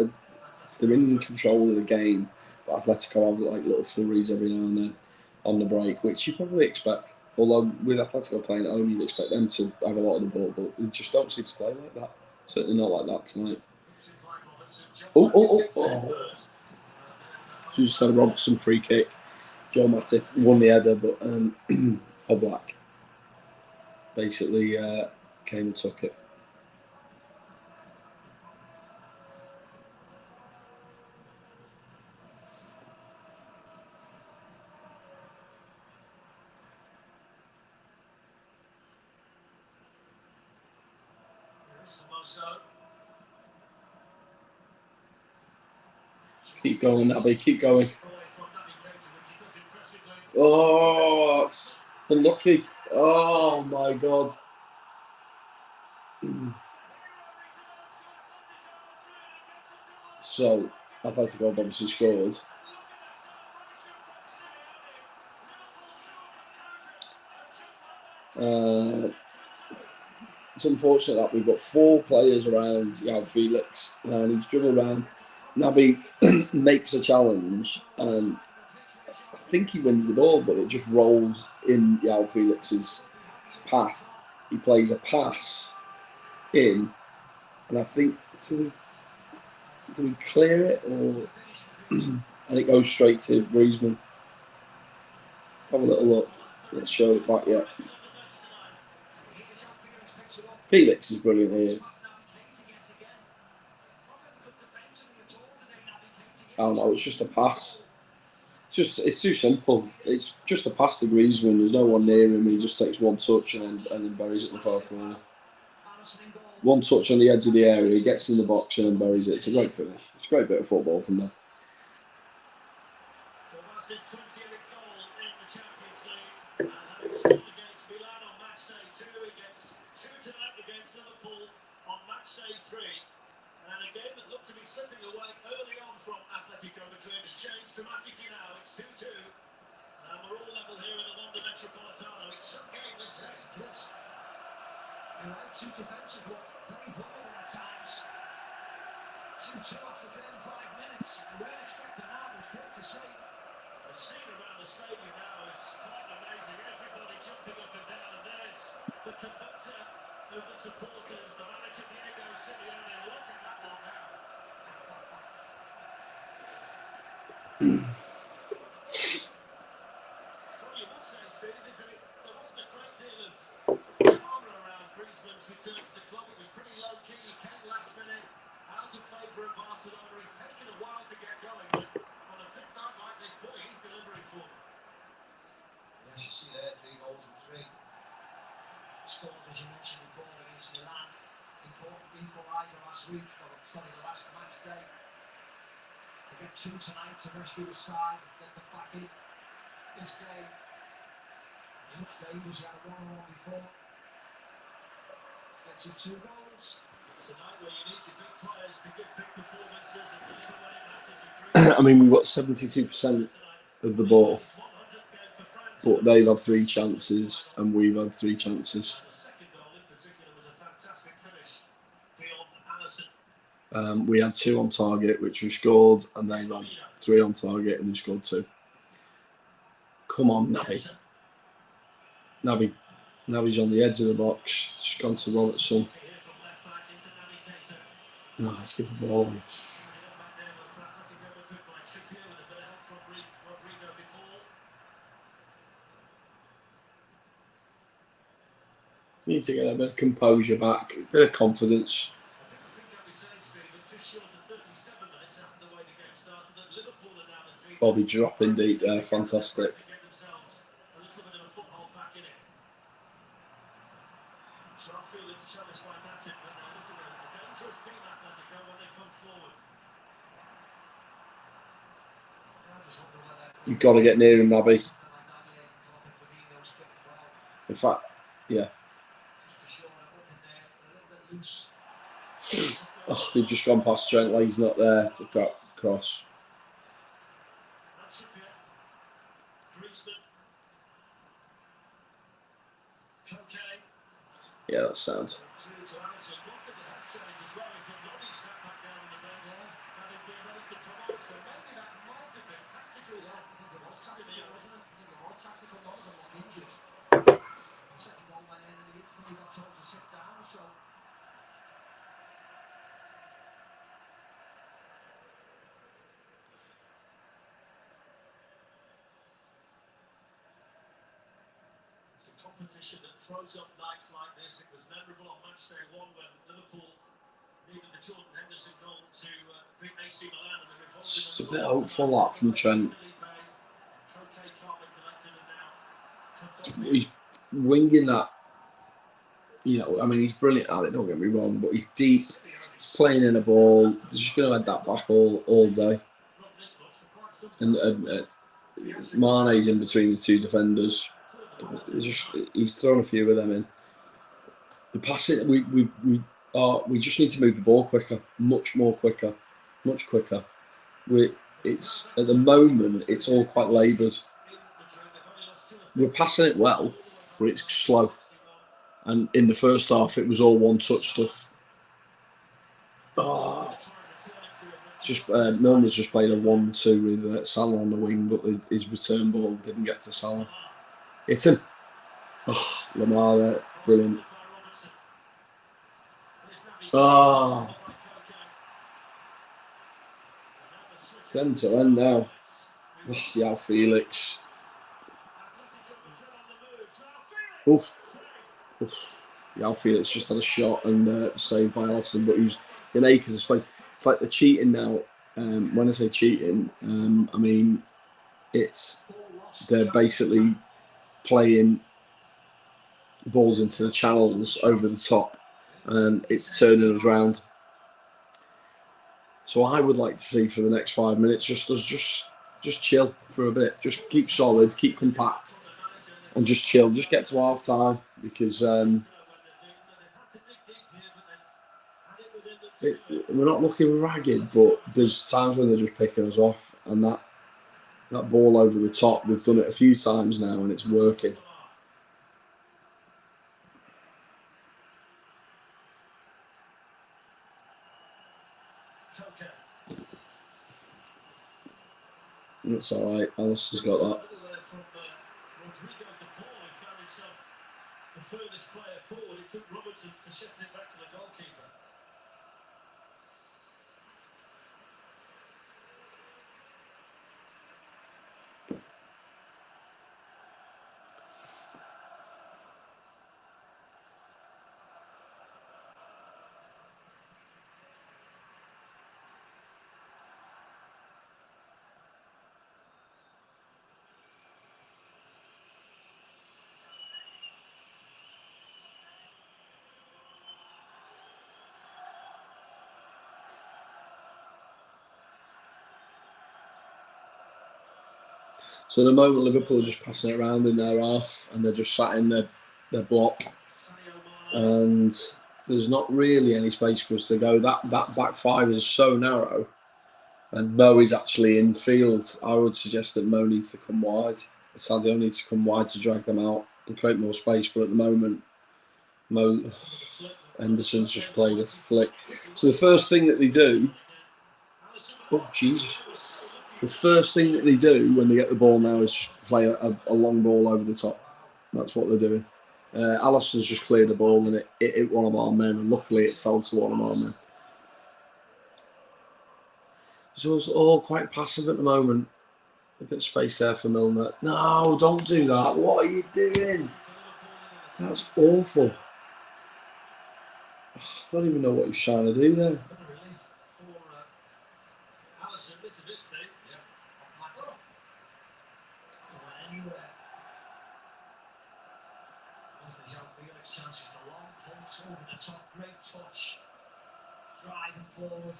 they're in control of the game, but Atletico have like little flurries every now and then on the break, which you probably expect. Although with Atletico playing at home, you'd expect them to have a lot of the ball, but they just don't seem to play like that. Certainly not like that tonight. Oh. So just had a Robertson free kick. Joe Matip won the header, but Oblak basically came and took it. Keep going, Nabby, keep going. Oh, it's unlucky. Oh my God. So, Atletico obviously scored. It's unfortunate that we've got 4 players around João Felix, and he's dribbled around. Naby makes a challenge, and I think he wins the ball, but it just rolls in João Felix's path. He plays a pass in, and I think do we clear it or and it goes straight to Griezmann. Have a little look. Let's show it back yet. Felix is brilliant here. Oh no, it's just a pass. It's too simple. It's just a pass to Griezmann. There's no one near him. He just takes one touch and then buries it in the far corner. One touch on the edge of the area. He gets in the box and then buries it. It's a great finish. It's a great bit of football from there. Against Milan on match day 2, he gets 2 tonight against Liverpool on match day 3. And a game that looked to be slipping away early on from Atletico Madrid has changed dramatically now. It's 2-2. And we're all level here in the London Metropolitano. It's some game this is. You're right, 2 defences look very vulnerable at times. 2-2 after 35 minutes. We weren't expecting that, but it's great to see. The scene around the stadium now is quite amazing. Everybody jumping up and down, and there's the conductor of the supporters, the manager Diego Simeone. Look at that one now. What you would say, Steve, is that there wasn't a great deal of drama around Griezmann's return to the club. It was pretty low-key. He came last minute, out of favour of Barcelona. It's taken a while to get going, but on a big night like this, boy, he's delivering for them. Yes, you see there, 3 goals and 3. Scored, as you mentioned before, against Milan. Important equaliser last week, the last match day. To get 2 tonight to rescue his side, get them back in this game. He looks dangerous, he had a 1-1 before. Gets his 2 goals. I mean, we've got 72% of the ball, but they've had 3 chances and we've had 3 chances. We had 2 on target, which we scored, and they've had 3 on target and we scored 2. Come on, Naby. Naby's on the edge of the box. Just gone to Robertson. No, let's give the ball away. Need to get a bit of composure back, a bit of confidence. Bobby dropping deep there, fantastic. You've got to get near him, Naby. In fact, yeah. Oh, they've just gone past Trent like he's not there to cross. Yeah, that sounds. It's a competition that throws up nights like this. It was memorable on match day 1 when Liverpool needed the Jordan Henderson goal to beat AC Milan, and the revolving. It's a bit hopeful that from Trent. He's winging that. You know, I mean, he's brilliant at it. Don't get me wrong, but he's deep, playing in a ball. He's just going to head that back all day. And Mane's in between the 2 defenders. He's thrown a few of them in. The passing, we just need to move the ball quicker, much quicker. It's at the moment it's all quite laboured. We're passing it well, but it's slow. And in the first half, it was all one-touch stuff. Milner's just played a 1-2 with Salah on the wing, but his return ball didn't get to Salah. Hit him. Oh, Lamar there, brilliant. Oh. It's end to end now. Oh, yeah, Felix. Oof. Yeah, Felix just had a shot and saved by Alisson, but he was in acres of space. It's like they're cheating now. When I say cheating, I mean they're basically playing balls into the channels over the top, and it's turning us round. So I would like to see for the next 5 minutes just chill for a bit, just keep solid, keep compact, and just chill. Just get to half time because we're not looking ragged, but there's times when they're just picking us off, and that ball over the top, we've done it a few times now, and it's working. That's all right. Alisson's got that. The furthest player forward, it took Robertson to shift it back to the goalkeeper. So at the moment, Liverpool are just passing it around in their half, and they're just sat in their block. And there's not really any space for us to go. That back five is so narrow, and Mo is actually in field. I would suggest that Mo needs to come wide. Sadio needs to come wide to drag them out and create more space. But at the moment, Mo Henderson's just played a flick. So the first thing that they do, oh Jesus, the first thing that they do when they get the ball now is just play a long ball over the top. That's what they're doing. Allison's just cleared the ball and it hit one of our men, and luckily it fell to one of our men. So it's all quite passive at the moment. A bit of space there for Milner. No, don't do that. What are you doing? That's awful. I don't even know what he's trying to do there. Chances for long punts over the top, great touch, driving forward.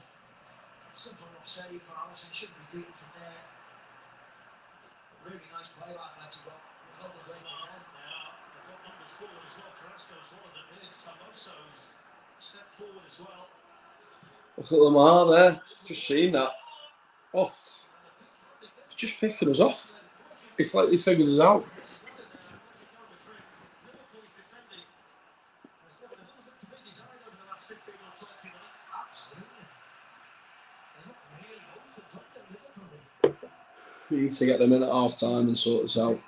Simple enough save for Allison, shouldn't be beaten from there. Really nice play by Athletico. They've got numbers forward as well. Carrasco's one of them. Here's Samoso's step forward as well. Look at Lamar there. Just seen that. Oh, just picking us off. It's like they figured us out. We need to get them in at half time and sort this out. Two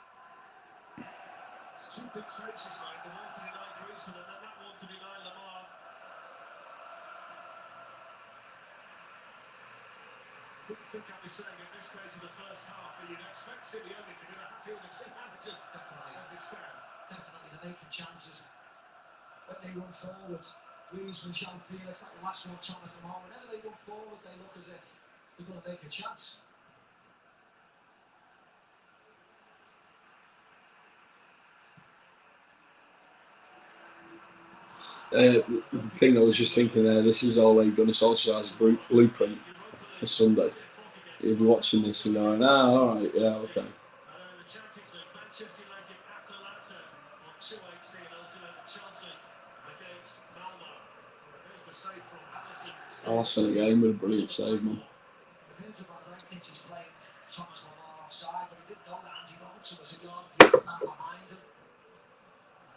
big saves this night, the one for deny Griezmann and then that one for deny Lamar. I didn't think I'd be saying at this stage of the first half that you'd expect Simeone to be the happy with the team managers. Definitely. As it stands. Definitely, they're making chances. When they run forward, Griezmann, Jean Felix, like the last one, Thomas Lamar, whenever they run forward, they look as if they're going to make a chance. The thing I was just thinking there, this is all they've done. It's also as a blueprint for Sunday. You'll be watching this and going, all right, yeah, okay. Allison again with a brilliant save, man.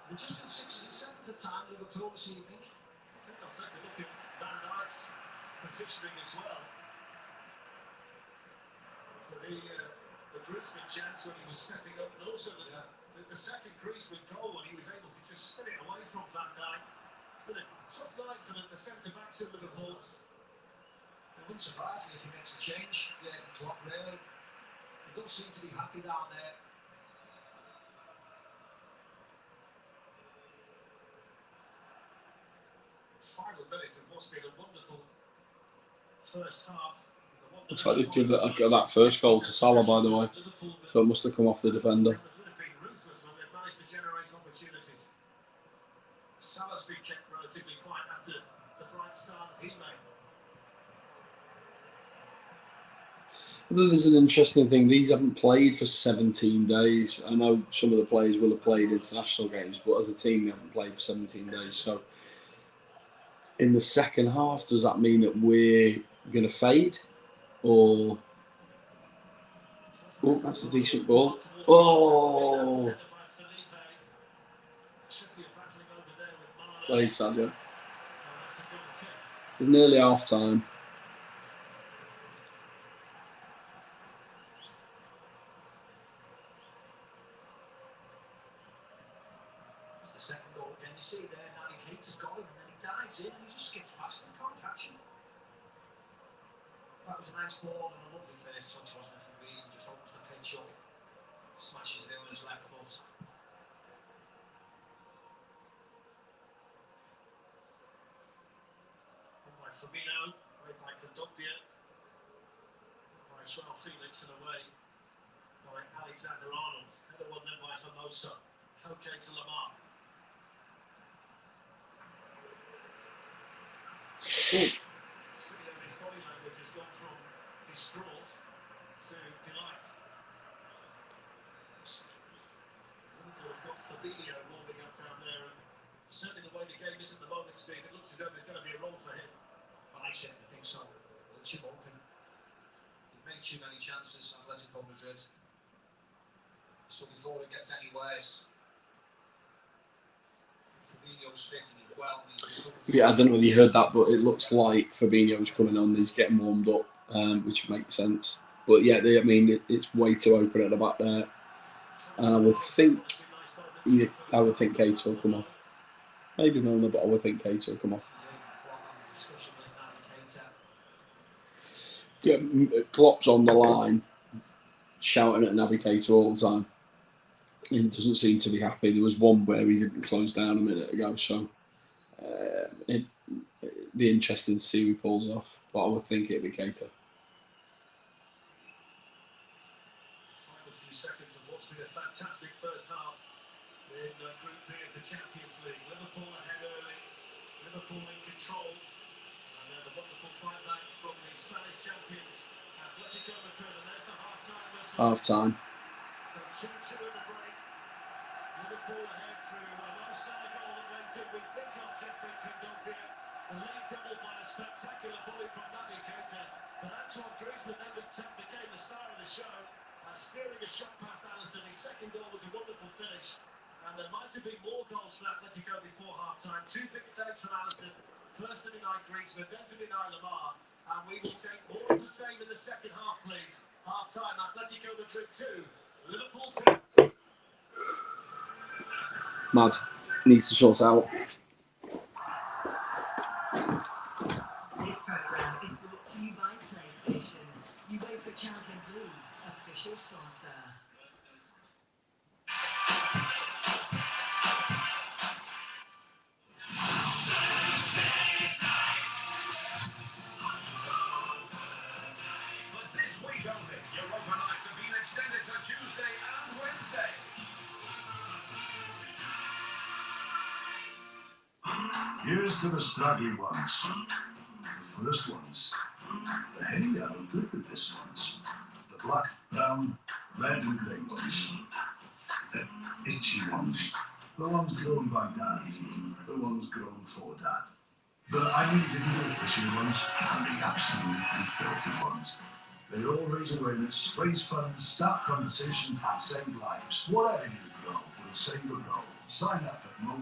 We've just been 6s and 7s at time, Liverpool this evening. I think I'll take a look at Van Dijk's positioning as well. For the Griezmann chance when he was stepping up, and also the second Griezmann goal when he was able to just spin it away from Van Dijk. It's been a tough night for the centre-backs at Liverpool. It wouldn't surprise me if he makes a change. Yeah, Klopp really. They don't seem to be happy down there. 5 minutes, it must be a wonderful first half. Looks like they've given that first goal to Salah, by the way. So it must have come off the defender. Salah's been kept relatively quiet after the bright start that he made. There's an interesting thing. These haven't played for 17 days. I know some of the players will have played international games, but as a team, they haven't played for 17 days. So in the second half, does that mean that we're going to fade? Or... Oh, that's a decent ball. Oh! Played, Sadio. It's nearly half time. The second goal again, you see there, now he keeps his goal and then he dives in and he just skips past him, can't catch him. That was a nice ball and a lovely first touch, wasn't it, for Griezmann, just opens the pitch up, smashes it on his left foot. By Firmino, played by Kondogbia, by Joao Felix and away by Alexander-Arnold. Header one then by Hermoso, Koke to Lamar. Simeone's body language has gone from distraught to delight. Liverpool have got Fabinho warming up down there, and certainly the way they game is at the moment, Steve. It looks as though there's going to be a role for him. Well, I certainly think so. He's made too many chances, Atletico Madrid. So before it gets any worse, Fabinho's fit and he's well. Yeah, I don't know whether you heard that, but it looks like Fabinho's coming on. He's getting warmed up, which makes sense. But yeah, it's way too open at the back there. And I would think Keita will come off. Maybe Milner, but I would think Keita will come off. Yeah, Klopp's on the line, shouting at Naby Keita all the time. He doesn't seem to be happy. There was one where he didn't close down a minute ago, so it'd be interesting to see who he pulls off. But I would think it'd be Keita. Final few seconds of what's been a fantastic first half in Group B of the Champions League. Liverpool ahead early, Liverpool in control, and then the wonderful fight back from the Spanish champions, Athletico Madrid, and there's the half-time whistle. Half-time. So 2-2 in the break. Liverpool ahead through an offside goal that went in. We think of Jeffrey Kondogbia. The lead doubled by a spectacular volley from Naby Keita. But Antoine Griezmann then became the star of the show, steering a shot past Alisson. His second goal was a wonderful finish. And there might have been more goals for Atletico before half-time. Two big saves from Alisson. First to deny Griezmann, then to deny Lamar. And we will take more of the same in the second half, please. Half-time, Atletico Madrid 2, Liverpool 2. Mad. Needs to sort out. This program is brought to you by PlayStation. UEFA Champions League, official sponsor. But this week only, Europa nights have been extended to Tuesday and Wednesday. Here's to the straggly ones, the first ones. The hey, I look good with this ones. The black, brown, red and grey ones. The itchy ones. The ones grown by dad. The ones grown for dad. But I really didn't do it, itchy ones. And the absolutely filthy ones. They all raise awareness, raise funds, start conversations and save lives. Whatever you grow will save a grow. Sign up at Mo.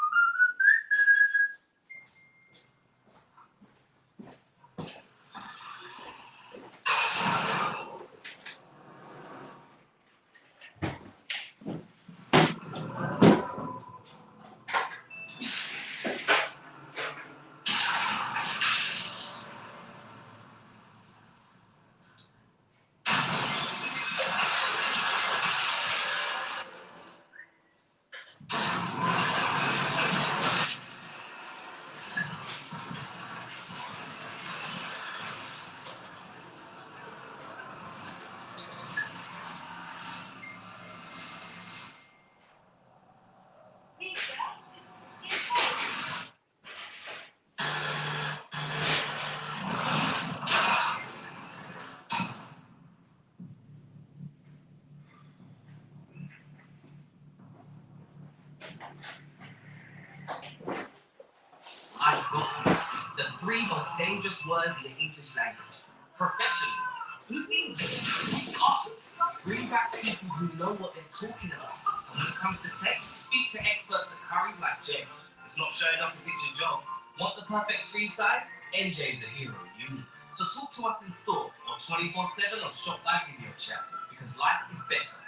I've got this. The three most dangerous words in the English language. Professionals. Who needs it? Us. Bring back people who know what they're talking about. And when it comes to tech, speak to experts at Curry's like James. It's not showing off if it's your job. Want the perfect screen size? NJ's the hero you need. So talk to us in store or 24/7 on Shop Live Video Chat, because life is better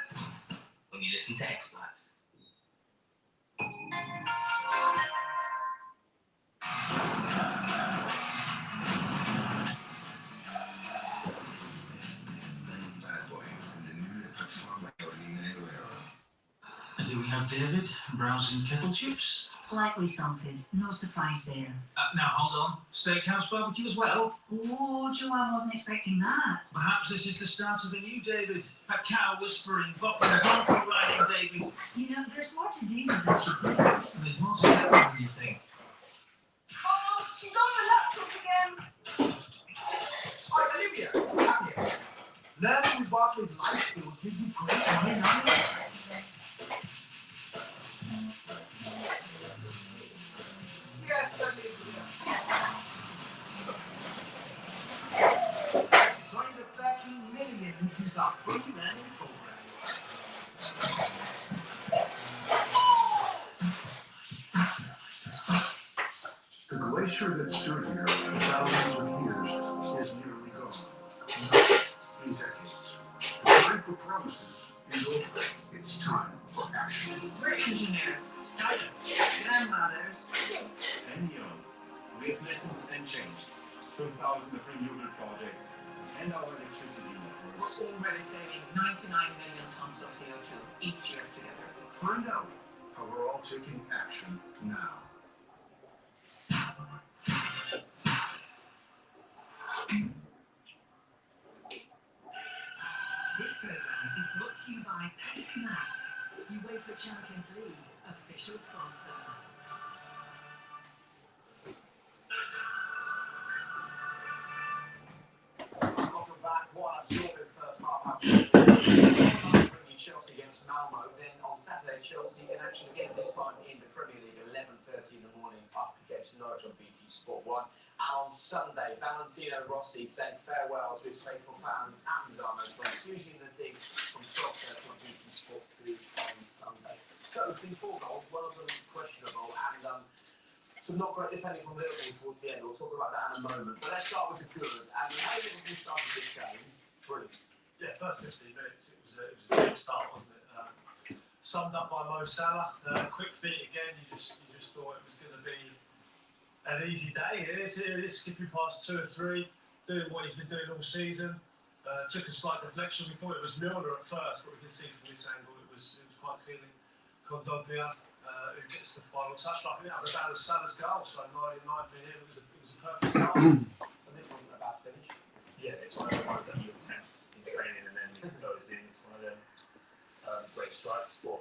when you listen to experts. And here we have David browsing kettle chips. Lightly salted, no surprise there. Now hold on, steakhouse barbecue as well. Oh, Joanne wasn't expecting that. Perhaps this is the start of a new David. A cow whispering, bopping, donkey riding David. You know, there's more to David than she thinks. And there's more to that than you think. Oh, she's on her laptop again. Hi, Olivia. Come here. Learning with Barclays life skills gives you great money knowledge. Yes, free learning program. The glacier that stood here for thousands of years is nearly gone. In decades. Time for promises is over. It's time for action. We're engineers. Startup. Grandmothers. Kids. And young, we have listened and changed 2,000 different renewable projects and our electricity networks. We're already saving 99 million tons of CO2 each year together. Find out how we're all taking action now. This program is brought to you by Max, UEFA Champions League official sponsor. Welcome back. What a terrific first half actually. Bringing Chelsea against Malmo. Then on Saturday, Chelsea in action again, this time in the Premier League, 11:30 in the morning, up against Norwich on BT Sport 1. And on Sunday, Valentino Rossi saying farewell to his faithful fans and Zano from Susie and the team from 12:30 on BT Sport 3 on Sunday. So it's been 4 goals, one of them questionable, and some not great defending from Liverpool towards the end. We'll talk about that in a moment. But let's start with the good. And the way Liverpool started this game, brilliant. Yeah, first 15 minutes, it was a good start, wasn't it? Summed up by Mo Salah. Quick feet again. You just thought it was going to be an easy day. It is skipping past 2 or 3, doing what he's been doing all season. Took a slight deflection. We thought it was Milner at first, but we can see from this angle it was quite clearly Kondogbia who gets the final touch. But I think that was about Salah's goal. So 99 for him. It was a perfect start. And this wasn't a bad finish. Yeah, it's one of the ones that you attempt in training and then it goes in. It's one of them great strikes. But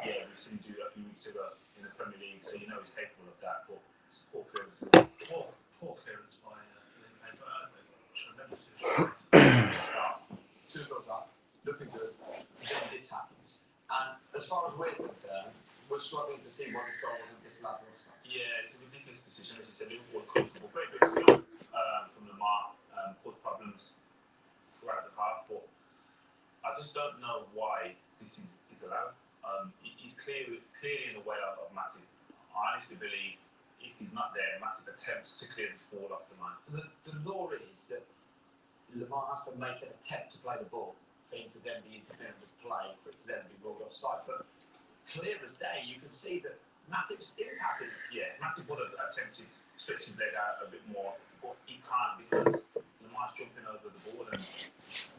yeah, we seen him do that a few weeks ago in the Premier League, so you know he's capable of that. But it's poor clearance. Poor clearance by Felipe, but tremendous. 2 goals up, looking good. Then this happens. And as far as we're concerned, we're struggling to see why this goal wasn't disallowed for us. Yeah, it's a ridiculous decision. As you said, Liverpool were comfortable. Great bit still from Lamar, caused problems throughout the half, but I just don't know why this is allowed. He's clearly in the way of Matip. I honestly believe if he's not there, Matip attempts to clear this ball off the line. The law is that Lamar has to make an attempt to play the ball for him to then be interfering with play, for it to then be ruled offside. But clear as day, you can see that Matip's impacted. Yeah, Matip would have attempted to stretch his leg out a bit more, but he can't because Lamar's jumping over the ball. And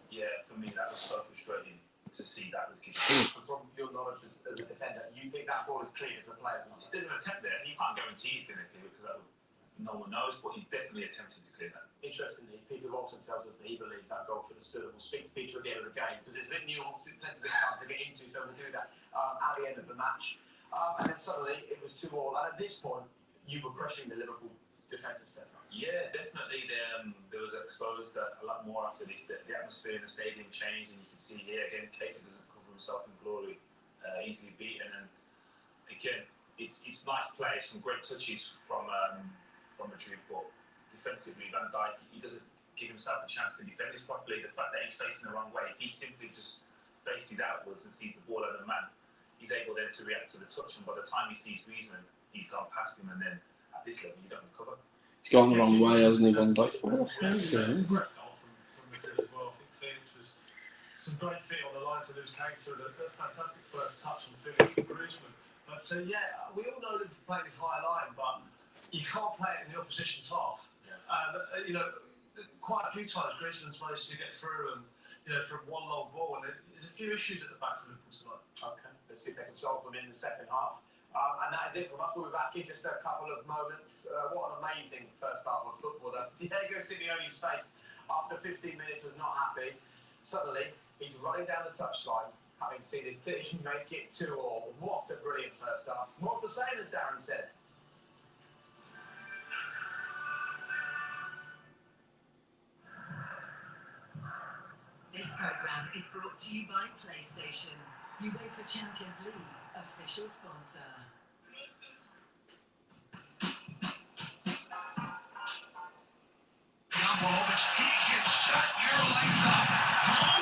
yeah, for me, that was so frustrating to see that was given. And from your knowledge as a defender, you think that ball is clear if the player's not? There's an attempt there, and you can't guarantee he's going to clear it because no one knows, but he's definitely attempted to clear that. Interestingly, Peter Robson tells us that he believes that goal should have stood, and we'll speak to Peter at the end of the game because there's a bit nuanced in terms of this time to get into, so we'll do that at the end of the match. And then suddenly it was 2-2, and at this point you were crushing the Liverpool defensive setup. Yeah, definitely. There was exposed a lot more after this. The atmosphere in the stadium changed, and you can see here again, Keita doesn't cover himself in glory, easily beaten. And again, it's nice play, some great touches from Madrid, but defensively, Van Dijk, he doesn't give himself a chance to defend this properly. The fact that he's facing the wrong way, if he simply just faces outwards and sees the ball at the man, he's able then to react to the touch. And by the time he sees Griezmann, he's gone past him, and then at this level, you don't recover. He's gone the wrong way, hasn't he, Van Dijk? Great goal from Madrid as well. I think Felix was some great feet on the line to lose Keita, a fantastic first touch and finish from Griezmann. But yeah, we all know that you play this high line, but you can't play it in the opposition's half. You know, quite a few times Griezmann's managed to get through and from one long ball, and there's a few issues at the back for Liverpool tonight. Okay, let's see if they can solve them in the second half. And that is it from us. We'll be back in just a couple of moments. What an amazing first half of football. Diego Simeone's face after 15 minutes was not happy. Suddenly, he's running down the touchline, having seen his team make it 2-2. What a brilliant first half. More of the same, as Darren said. This program is brought to you by PlayStation, UEFA Champions League official sponsor. He can shut your lights off.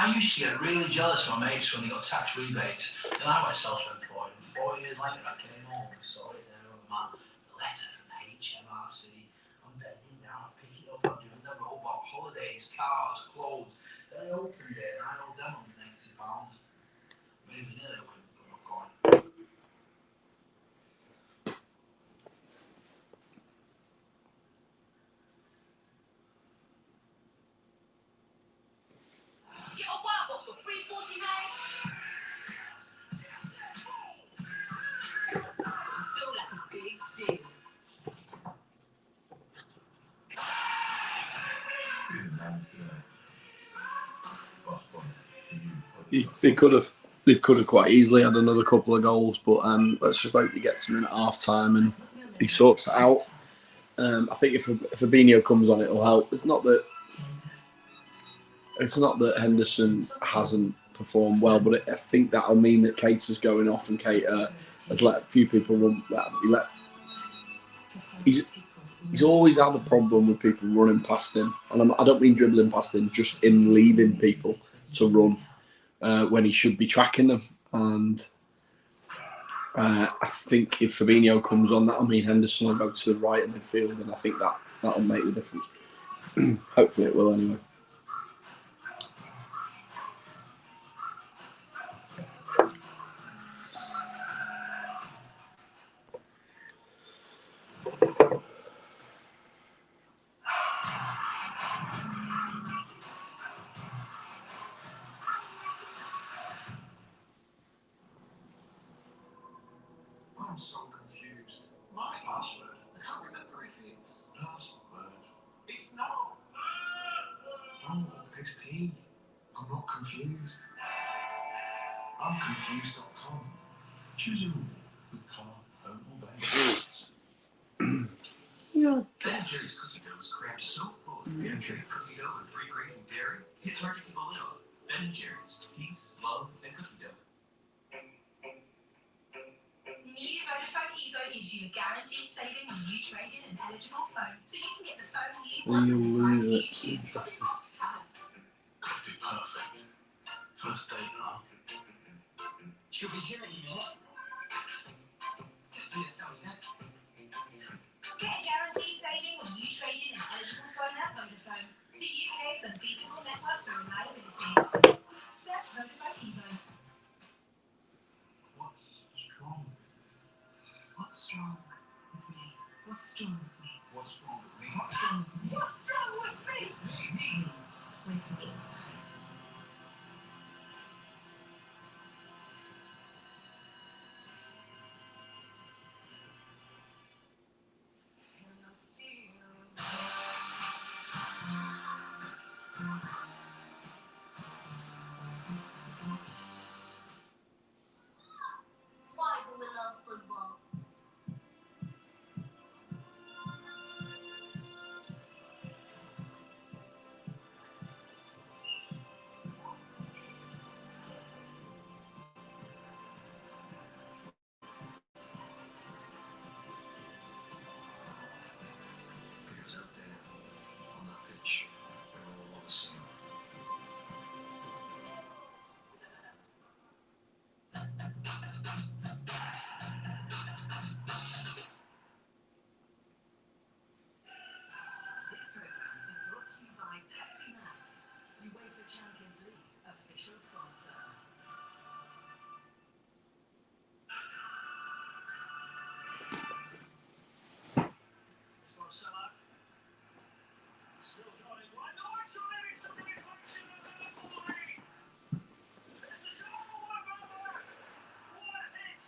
I used to get really jealous of my mates when they got tax rebates. Then I went self-employed, and 4 years later I came home and saw it there on my letter from HMRC. I'm bending down, I pick it up, I'm doing the robot, holidays, cars, clothes. Then I opened it and I owed them £180. Maybe nearly I couldn't put my coin. Get a wild box for $3.49. Feel like a big deal. They could have quite easily had another couple of goals, but let's just hope he gets them in at half time and he sorts it out. I think if Fabinho comes on, it'll help. It's not that Henderson hasn't performed well, but I think that'll mean that Keita's going off, and Keita has let a few people run. He's always had a problem with people running past him, and I don't mean dribbling past him, just him leaving people to run when he should be tracking them. And I think if Fabinho comes on, that'll mean Henderson will go to the right in midfield, and I think that'll make the difference. Hopefully it will anyway. I'm so confused. My password? I can't remember if it's password. It's not. Oh, it's P. I'm not confused. I'm confused.com. Choose a room with car, home or bank. Yeah. Ben & Jerry's cookie dough is crammed so full of Ben & Jerry cookie dough and 3 grains of dairy, it's hard to keep a lid on. Ben & Jerry's, peace, love, and cookie dough. New Vodafone Evo gives you a guaranteed saving when you trade in an eligible phone, so you can get the phone you want at the price you choose from your box ad. Could be perfect. First date, huh? She'll be here any minute. Just be a self-test. Get a guaranteed saving when you trade in an eligible phone at Vodafone, the UK's unbeatable network for reliability. Search Vodafone Evo. What's strong? What's strong with me? What's strong with me? What's wrong with me? What's strong with me? What's strong with me? Me. With me. Why do we love football? Because out there, on that pitch, we're all on the same. This program is brought to you by Pepsi Max, UEFA Champions League official sponsor. It's got Salah. Still got it. Why not? It's got it. It's got the reflection of Liverpool. There's the shot. What a hit.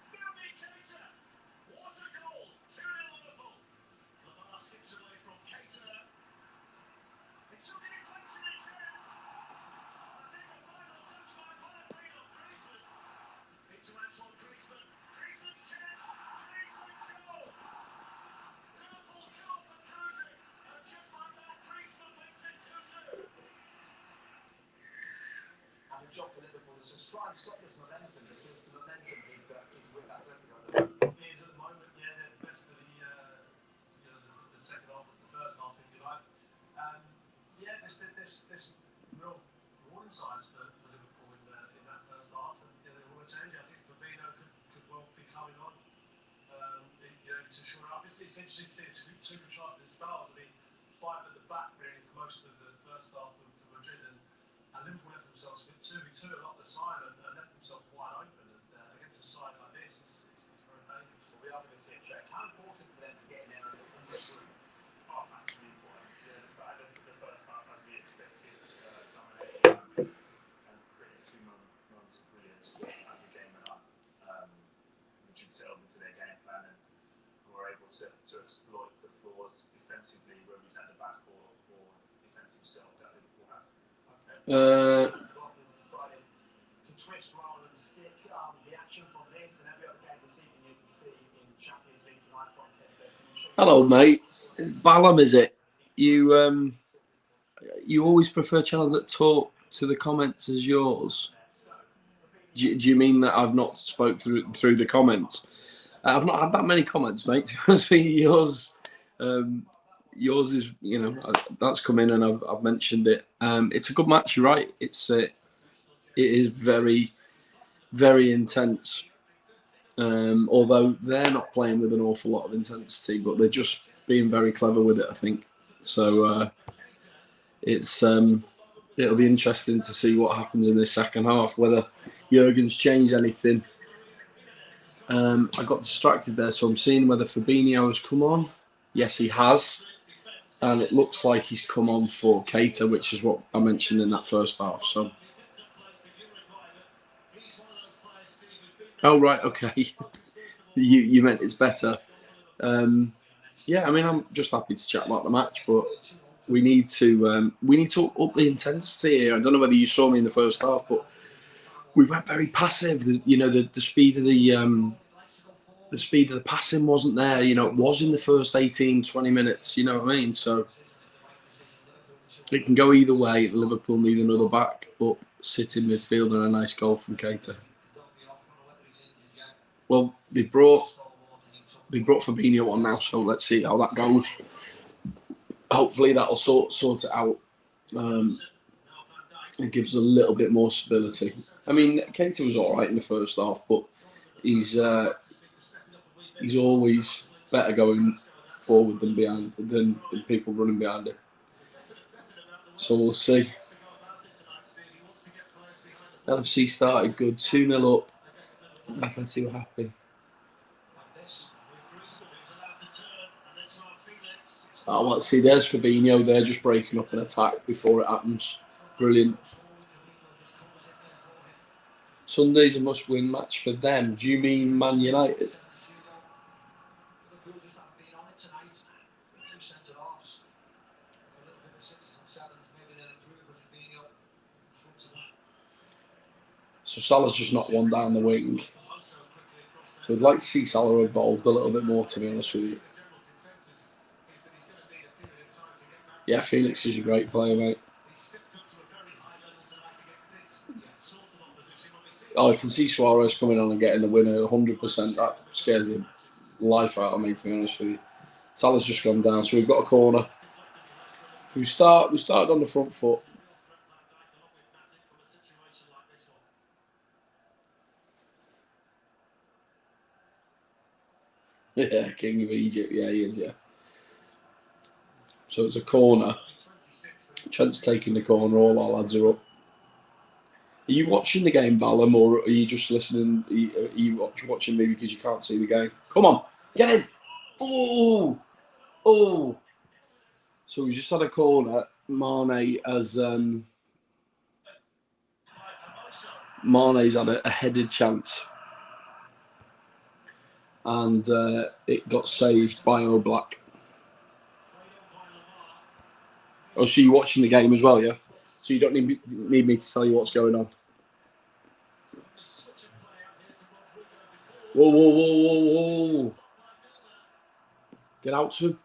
Naomi Keita. What a goal. 2-0 Liverpool. The bar skips away from Keita. It's took the deflection instead. I think the final touch by Valentino Griezmann. Into Antoine Griezmann. Griezmann's chance. Griezmann's goal. Liverpool come up and cruising. And just like that, Griezmann wins it 2-2. And a job for Liverpool is to try and stop this momentum, because the momentum is with Athletico. Is at the moment, yeah, they're the best of the second half, the first half, if you like. Yeah, there's real warning downsides for Liverpool in that first half, and they want to change it. I think Fabinho could well be coming on. To shore up. It's interesting to see two contrasting styles. I mean, five at the back really for most of the first half for Madrid, and Liverpool left themselves a bit 2v2 a lot of the time and left themselves wide open. And against a side like this, it's very dangerous. So we are going to see a check. How important for them to get in there and get through? Oh, massively important. Yeah, the start of the first half, as we expected, dominating and creating two moments of brilliance as the game went on. Which settled into their game plan and were able to exploit the flaws defensively, whether he's at the back or defensive self that Liverpool have. Decided to twist rather than stick. The action from this and every other game this evening you can see in Champions League tonight from 10:30. Hello, mate. Balam, is it? You always prefer channels that talk to the comments as yours. Do you mean that I've not spoke through the comments? I've not had that many comments, mate. Yours is, that's come in and I've mentioned it. It's a good match, you're right. It is very, very intense. Although they're not playing with an awful lot of intensity, but they're just being very clever with it, I think. So it'll be interesting to see what happens in this second half, whether Jurgen's changed anything. I got distracted there, so I'm seeing whether Fabinho has come on. Yes, he has. And it looks like he's come on for Keita, which is what I mentioned in that first half. So, oh, right, okay. you meant it's better. Yeah, I mean, I'm just happy to chat about the match, but we need to up the intensity here. I don't know whether you saw me in the first half, but we went very passive. The speed of the passing wasn't there. It was in the first 18, 20 minutes. You know what I mean? So it can go either way. Liverpool need another back up, sit in midfield, and a nice goal from Keita. Well, they brought Fabinho on now, so let's see how that goes. Hopefully that'll sort it out. It gives a little bit more stability. I mean, Keita was all right in the first half, but he's always better going forward than people running behind him. So we'll see. LFC started good, 2-0 up. Athletico happy. Oh, let's see. There's Fabinho. They're just breaking up an attack before it happens. Brilliant. Sunday's a must-win match for them. Do you mean Man United? So Salah's just knocked one down the wing. So I'd like to see Salah involved a little bit more, to be honest with you. Yeah, Felix is a great player, mate. Oh, I can see Suarez coming on and getting the winner 100%. That scares the life out of me, to be honest with you. Salah's just gone down, so we've got a corner. We started on the front foot. Yeah, King of Egypt. Yeah, he is, yeah. So it's a corner. Trent's taking the corner. All our lads are up. Are you watching the game, Balam, or are you just listening? Are you watching me because you can't see the game? Come on, get in. Oh. So we just had a corner. Mane's had a headed chance. And it got saved by Oblak. Oh, so you're watching the game as well, yeah? So you don't need me to tell you what's going on. Whoa. Get out to him.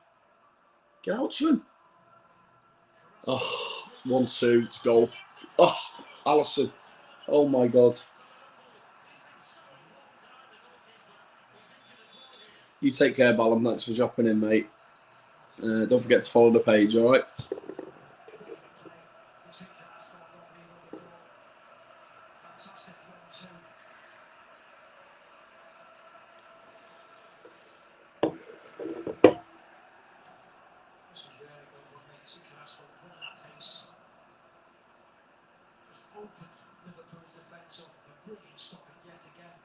Oh, 1-2, it's goal. Oh, Alisson. Oh, my God. You take care, Balam. Thanks for dropping in, mate. Don't forget to follow the page, all right? Brilliant stopping yet again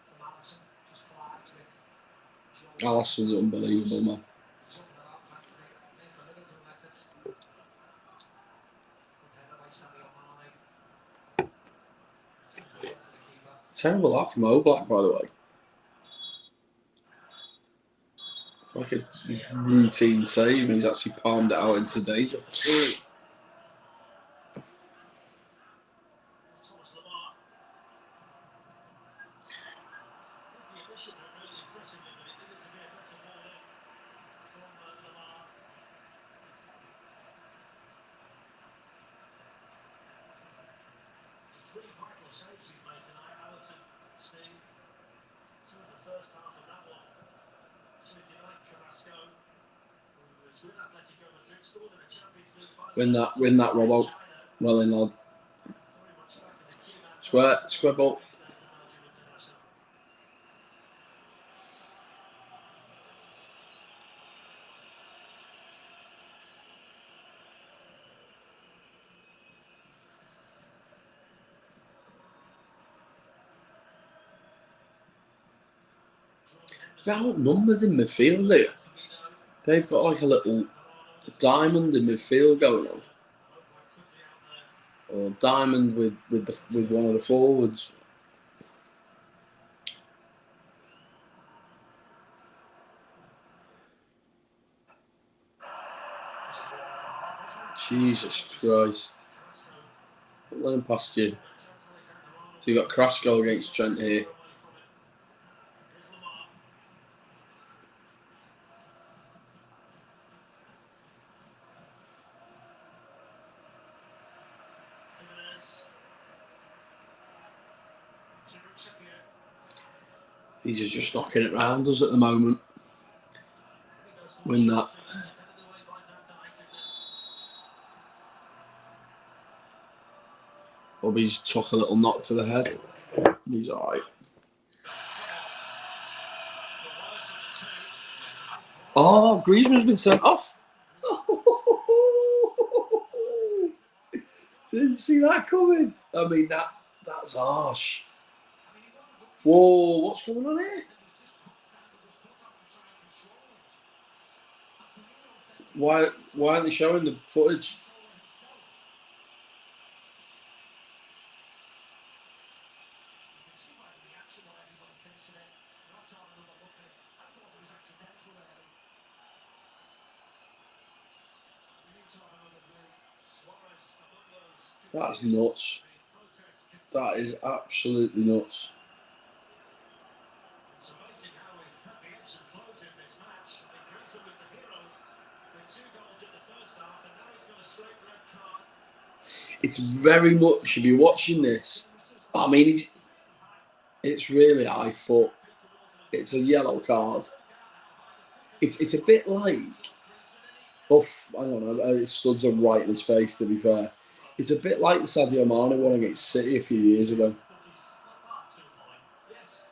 from Allison. Just collided with Joel. Alisson's unbelievable, man. Talking about Madrid. There's the Liverpool effort. Good header by Sadio Mane. Seems well for the keeper. Terrible that from Oblak, by the way. Like a routine save, and he's actually palmed it out into danger. Thomas Lamar. The initial bit really impressive, but it needed to be a better ball in from Lamar. It's 3 vital saves he's made tonight. Allison, Steve. Some of the first half of that one. So denied Carrasco, who was with Athletico Madrid, scored in the Champions League final. Win that, Robbo. Well in, lad. Very much back as a key man. Square ball. These days, the Belgian international. They're outnumbered in midfield here. They've got like a little diamond in midfield going on. Or diamond with one of the forwards. Jesus Christ. Don't let him past you. So you got Carrasco against Trent here. These are just knocking it round us at the moment. Win that. Bobby's took a little knock to the head. He's alright. Oh, Griezmann's been sent off. Didn't see that coming. I mean, that's harsh. Whoa, what's going on here? Why aren't they showing the footage? That's nuts. That is absolutely nuts. It's amazing how we've had the ebbs and flows in this match. I mean, Griezmann was the hero with 2 goals in the first half, and now he's got a straight red card. It's very much, if you're watching this, I mean, it's really high foot. It's a yellow card. It's a bit like, hang on, his studs are right in his face, to be fair. It's a bit like the Sadio Mane one against City a few years ago. Yes,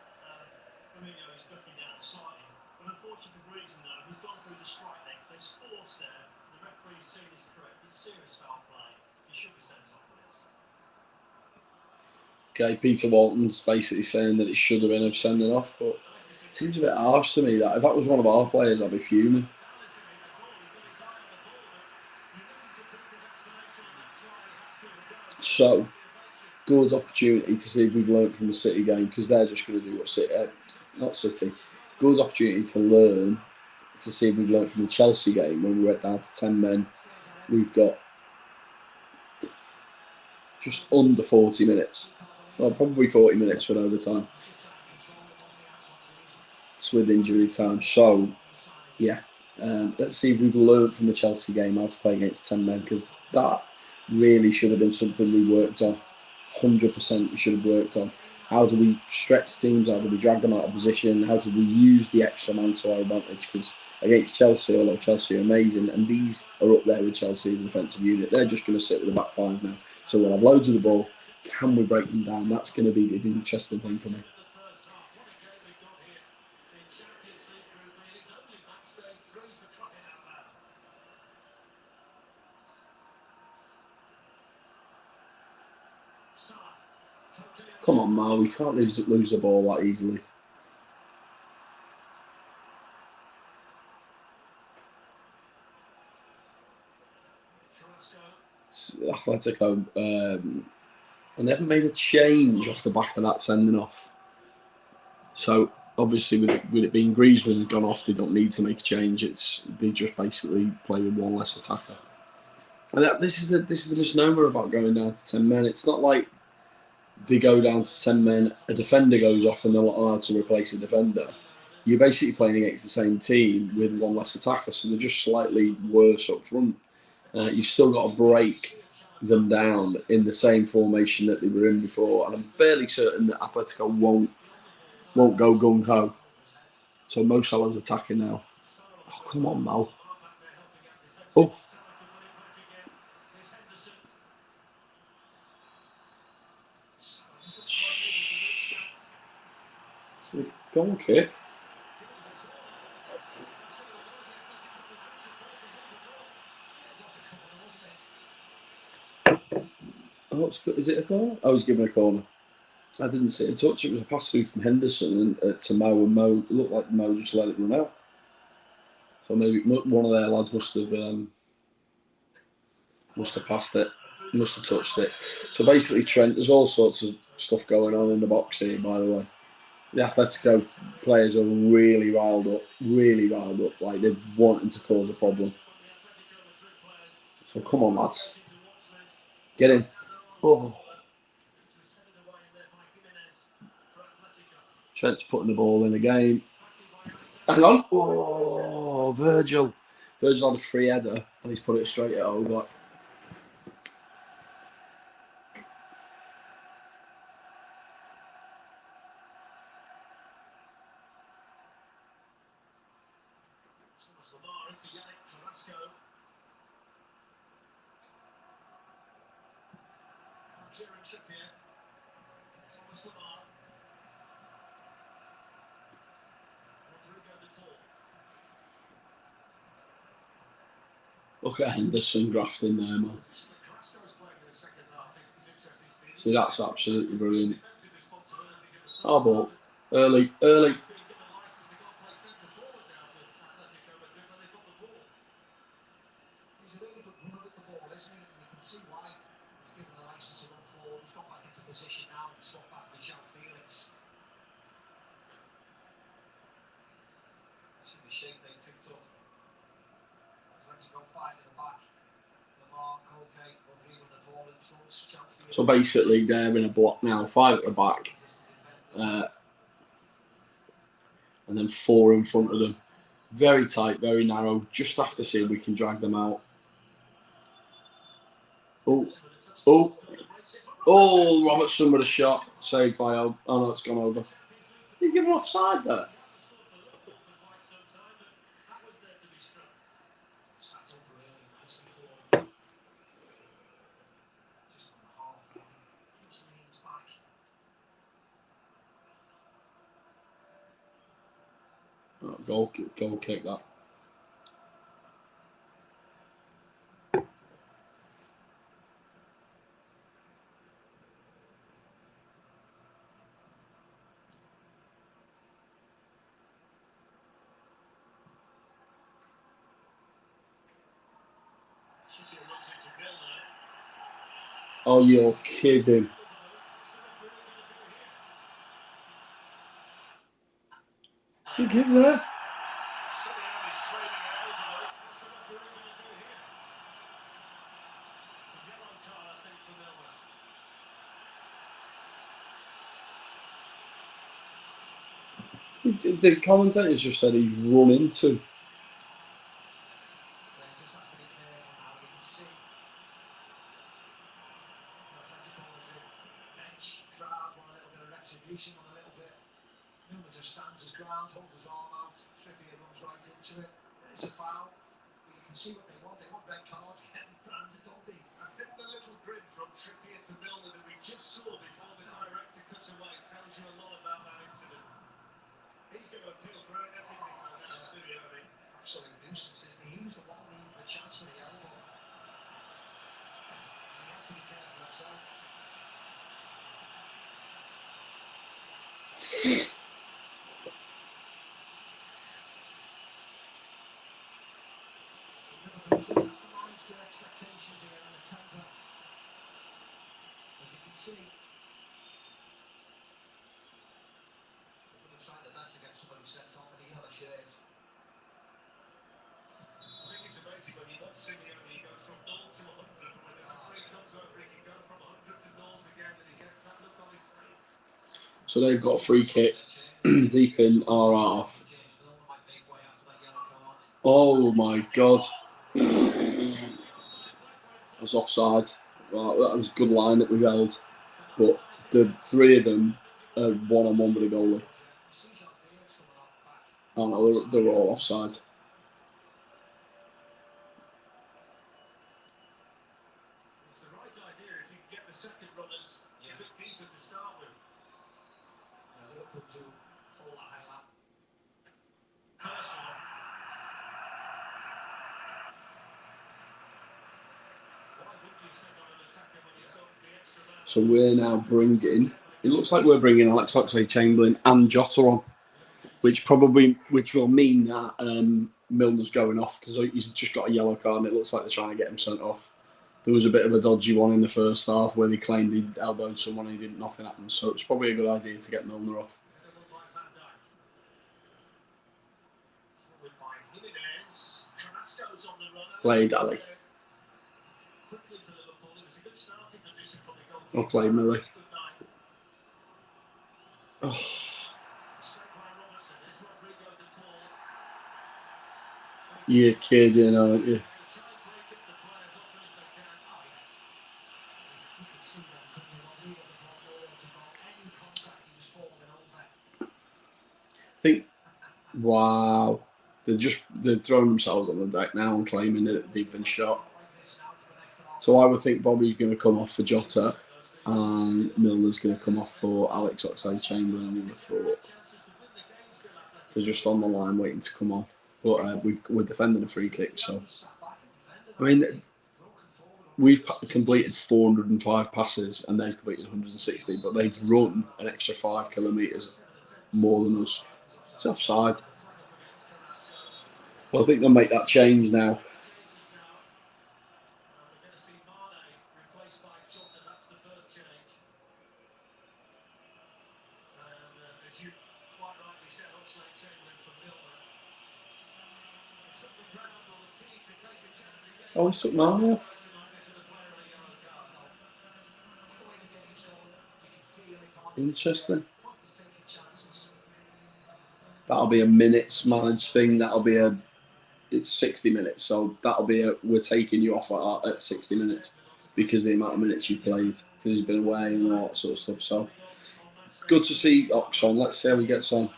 Firmino is ducking down slightly, but unfortunately for Griezmann, though, he's gone through the strike leg. There's force there. The referee's seen this correct. It's serious foul play. He should be sent off for this. Okay, Peter Walton's basically saying that it should have been a sending off, but it seems a bit harsh to me. That if that was one of our players, I'd be fuming. So, good opportunity to see if we've learned from the City game, because they're just going to do what City, not City. Good opportunity to learn to see if we've learned from the Chelsea game when we went down to 10 men. We've got just under 40 minutes. Well, probably 40 minutes for overtime. It's with injury time. So, yeah. Let's see if we've learned from the Chelsea game how to play against 10 men, because that really should have been something we worked on. 100% we should have worked on. How do we stretch teams? How do we drag them out of position? How do we use the extra man to our advantage? Because against Chelsea, although Chelsea are amazing, and these are up there with Chelsea as a defensive unit, they're just going to sit with the back 5 now. So we'll have loads of the ball. Can we break them down? That's going to be the interesting thing for me. Come on, Mo. We can't lose the ball that easily. Athletico, I never made a change off the back of that sending off. So obviously, with it being Griezmann gone off, they don't need to make a change. They just basically play with one less attacker. And this is the misnomer about going down to 10 men. It's not like they go down to 10 men, a defender goes off, and they're not allowed to replace a defender. You're basically playing against the same team with one less attacker, so they're just slightly worse up front. You've still got to break them down in the same formation that they were in before, and I'm fairly certain that Atletico won't go gung ho. So Mo Salah's attacking now. Oh, come on, Mo. Oh. It's a goal kick. Oh, is it a corner? I was given a corner. I didn't see a touch. It was a pass through from Henderson to Mo, and Mo it looked like Mo just let it run out. So maybe one of their lads must have passed it, must have touched it. So basically, Trent, there's all sorts of stuff going on in the box here. By the way, the Atletico players are really riled up, like they're wanting to cause a problem. So come on, lads, get in. Oh. Trent's putting the ball in again. Hang on. Oh, Virgil. Virgil had a free header and he's put it straight at Oblak. Look at Henderson grafting there, man. See, that's absolutely brilliant. Oh, ball. Early. So basically, they're in a block now, 5 at the back, and then 4 in front of them. Very tight, very narrow. Just have to see if we can drag them out. Oh! Robertson with a shot, saved by Oh no, it's gone over. You give him offside there. Oh, goal kick that. Oh, you're kidding. What's he give there? The commentators just said he's run into. Trying their best to get somebody sent off in a yellow shirt. I think it's amazing when you watch Simeone, he goes from 0 to 100, but when the referee comes over, he can go from 100 to 0 again, and he gets that look on his face. So they've got a free kick deep in our half. Oh my God. That was offside. Well, that was a good line that we held. But the three of them are one-on-one with the goalie. Oh no, they were all offside. It's the right idea if you can get the second runners a bit deeper to start with. Liverpool do all that high lap. Personal. Why wouldn't you send on an attacker when you've got the extra man? So we're now bringing. It looks like we're bringing Alex Oxlade-Chamberlain and Jota on, which will mean that Milner's going off because he's just got a yellow card and it looks like they're trying to get him sent off. There was a bit of a dodgy one in the first half where they claimed he'd elbowed someone and he didn't, nothing happened. So it's probably a good idea to get Milner off. Play Daly. Or play Millie. Oh. You're kidding, aren't you? I think, wow, they're throwing themselves on the deck now and claiming that they've been shot. So I would think Bobby's going to come off for Jota and Milner's going to come off for Alex Oxlade-Chamberlain. I would have thought they're just on the line waiting to come on, but we're defending a free kick. So I mean, we've completed 405 passes and they've completed 160, but they've run an extra 5 kilometres more than us. It's offside. Well, I think they'll make that change now. Oh, he took mine off. Interesting. That'll be a minutes managed thing. It's 60 minutes, so we're taking you off at 60 minutes because of the amount of minutes you've played, because he's been away and all that sort of stuff. So good to see Ox on. Let's see how he gets on.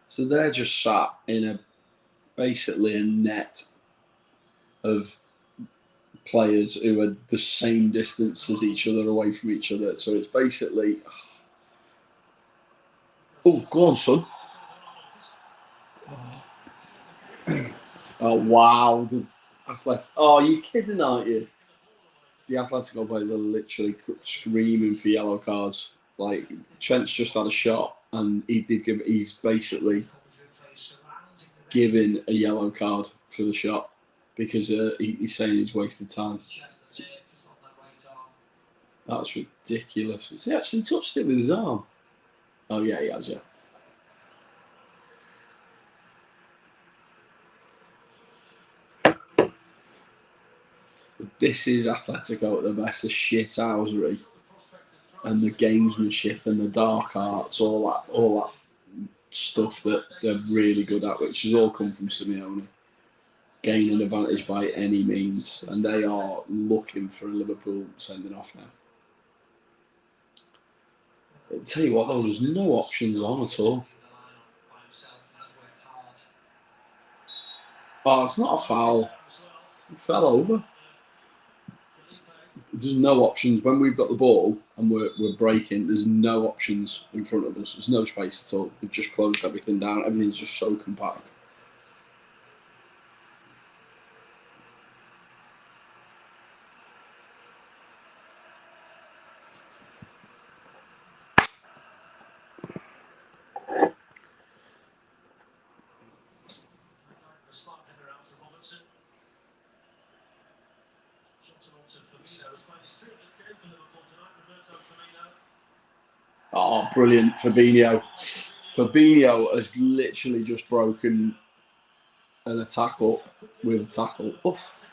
So they're just sat in basically a net of players who are the same distance as each other away from each other. So it's basically, oh, go on, son. Oh wow, the Athletico. Oh, you're kidding, aren't you? The Athletico players are literally screaming for yellow cards. Like Trent's just had a shot, and he's basically given a yellow card for the shot because he's saying he's wasted time. That's ridiculous. Has he actually touched it with his arm? Oh yeah, he has, yeah. This is Athletico at the best, the shithousery and the gamesmanship and the dark arts, all that stuff that they're really good at, which has all come from Simeone. Gain an advantage by any means, and they are looking for a Liverpool sending off now. I'll tell you what though, there's no options on at all. Oh, it's not a foul. It fell over. There's no options when we've got the ball and we're breaking. There's no options in front of us. There's no space at all. We've just closed everything down. Everything's just so compact. Oh, brilliant, Fabinho. Fabinho has literally just broken an attack up with a tackle. Oof.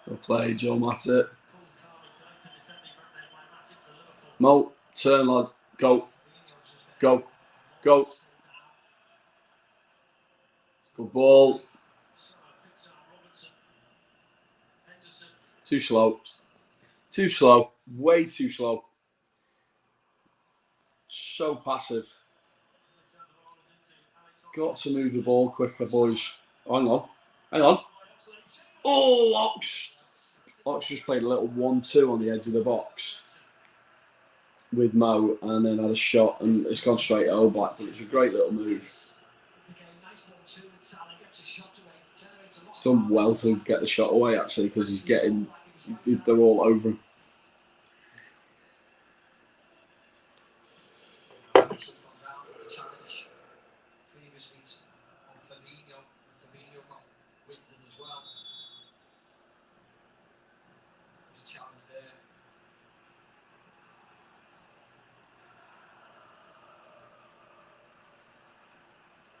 Well played, Joe Matip. Mo, turn, lad. Go. Go. Go. Good ball. Too slow. Too slow. Way too slow. So passive. Got to move the ball quicker, boys. Hang on. Hang on. Oh, Ox just played a little 1-2 on the edge of the box with Mo and then had a shot and it's gone straight at Oblak, but it's a great little move. He's done well to get the shot away actually because they're all over him.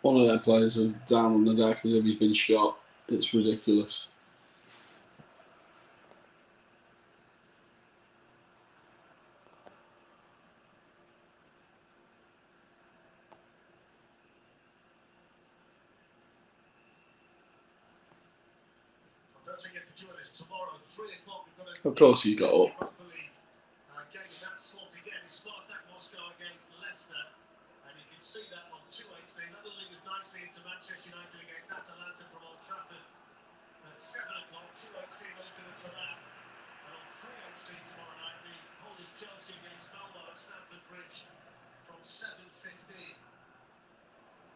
One of their players is down on the deck as if he's been shot. It's ridiculous. Of course he's got up. See that on 2-18. That'll lead us nicely into Manchester United against Atalanta from Old Trafford at 7 o'clock. 2-18 ultimate for that. And on 3-18 tomorrow night, the Polish Chelsea against Malmo at Stamford Bridge from 7:15.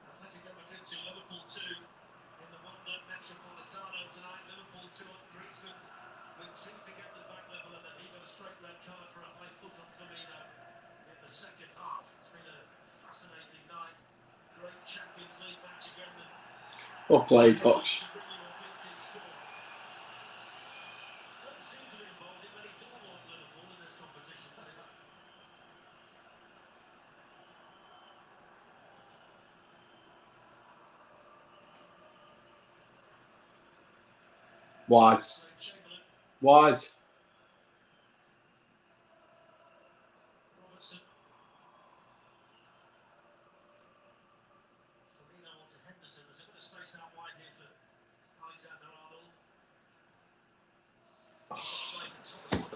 Athletico Madrid 2, Liverpool 2 in the Wanda Metropolitano tonight. Liverpool 2 on Griezmann with 2 to get the back level, and then he got a straight red card for a high foot on Firmino in the second half. It's been a fascinating night. Great Champions League match again. Well played, Fox. Wide. Wide.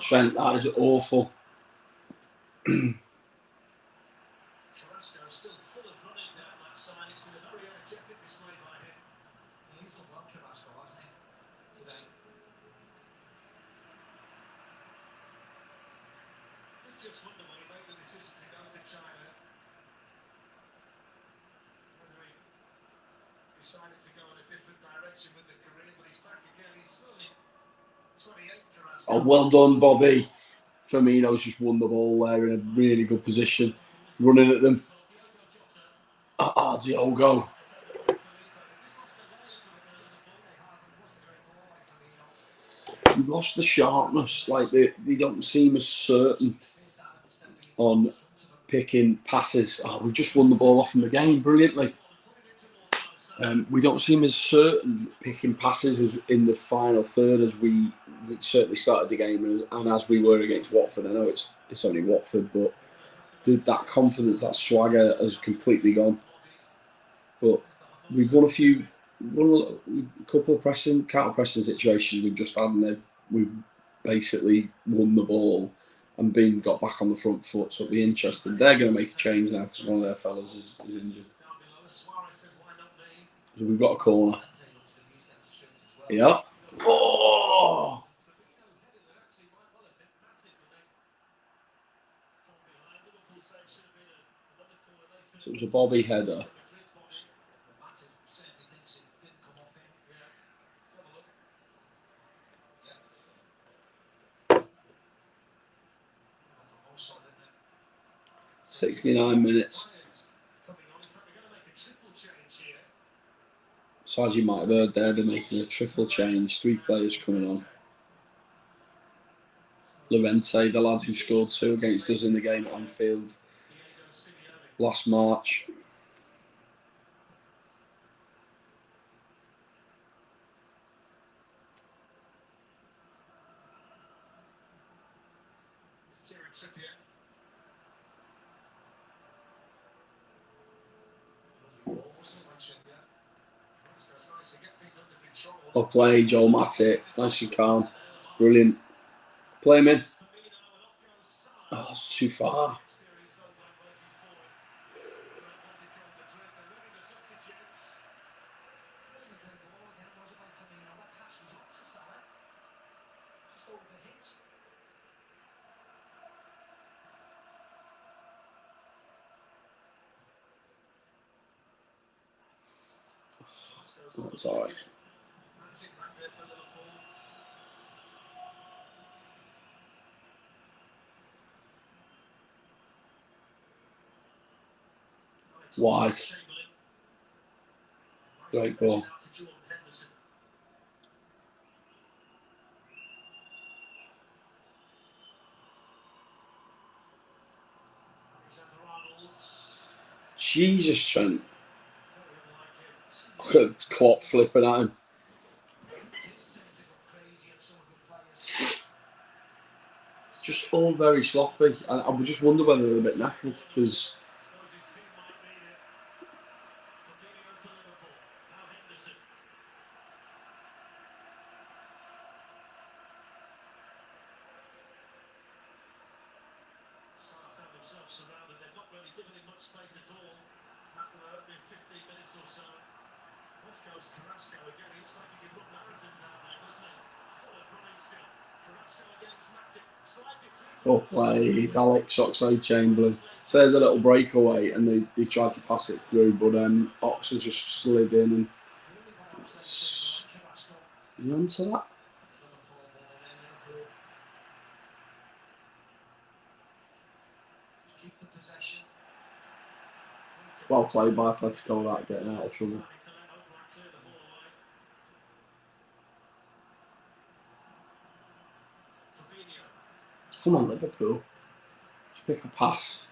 Trent, that is awful. Just wonder when he made the decision to go to China, whether he decided to go in a different direction with the career, but he's back again. He's only 28. Oh, well done, Bobby. Firmino's just won the ball there in a really good position, running at them. Diogo. You've lost the sharpness. Like they don't seem as certain on picking passes. Oh, we've just won the ball off them again brilliantly. We don't seem as certain picking passes as in the final third as we certainly started the game and as we were against Watford. I know it's only Watford, but that confidence, that swagger has completely gone. But we've won a couple of counter-pressing situations we've just had, and we've basically won the ball and got back on the front foot. So it'll be interesting. They're going to make a change now because one of their fellas is injured. So we've got a corner. Yeah. Oh! So it was a Bobby header. "69 minutes. So as you might have heard there, they're making a triple change. 3 players coming on. Llorente, the lad who scored 2 against us in the game at Anfield last March. Well played, Joel Matip. Nice and calm. Brilliant. Play him in. Oh, it's too far. That's all right. Wide. Great ball. Jesus, Trent. Klopp flipping at him. Just all very sloppy. And I would just wonder whether they're a bit knackered because oh, played Alex Oxlade-Chamberlain. So there's a little breakaway and they tried to pass it through, but Ox has just slid in and it's... You onto that? Well played by Athletico, that getting out of trouble. Come on, Liverpool. Just pick a pass.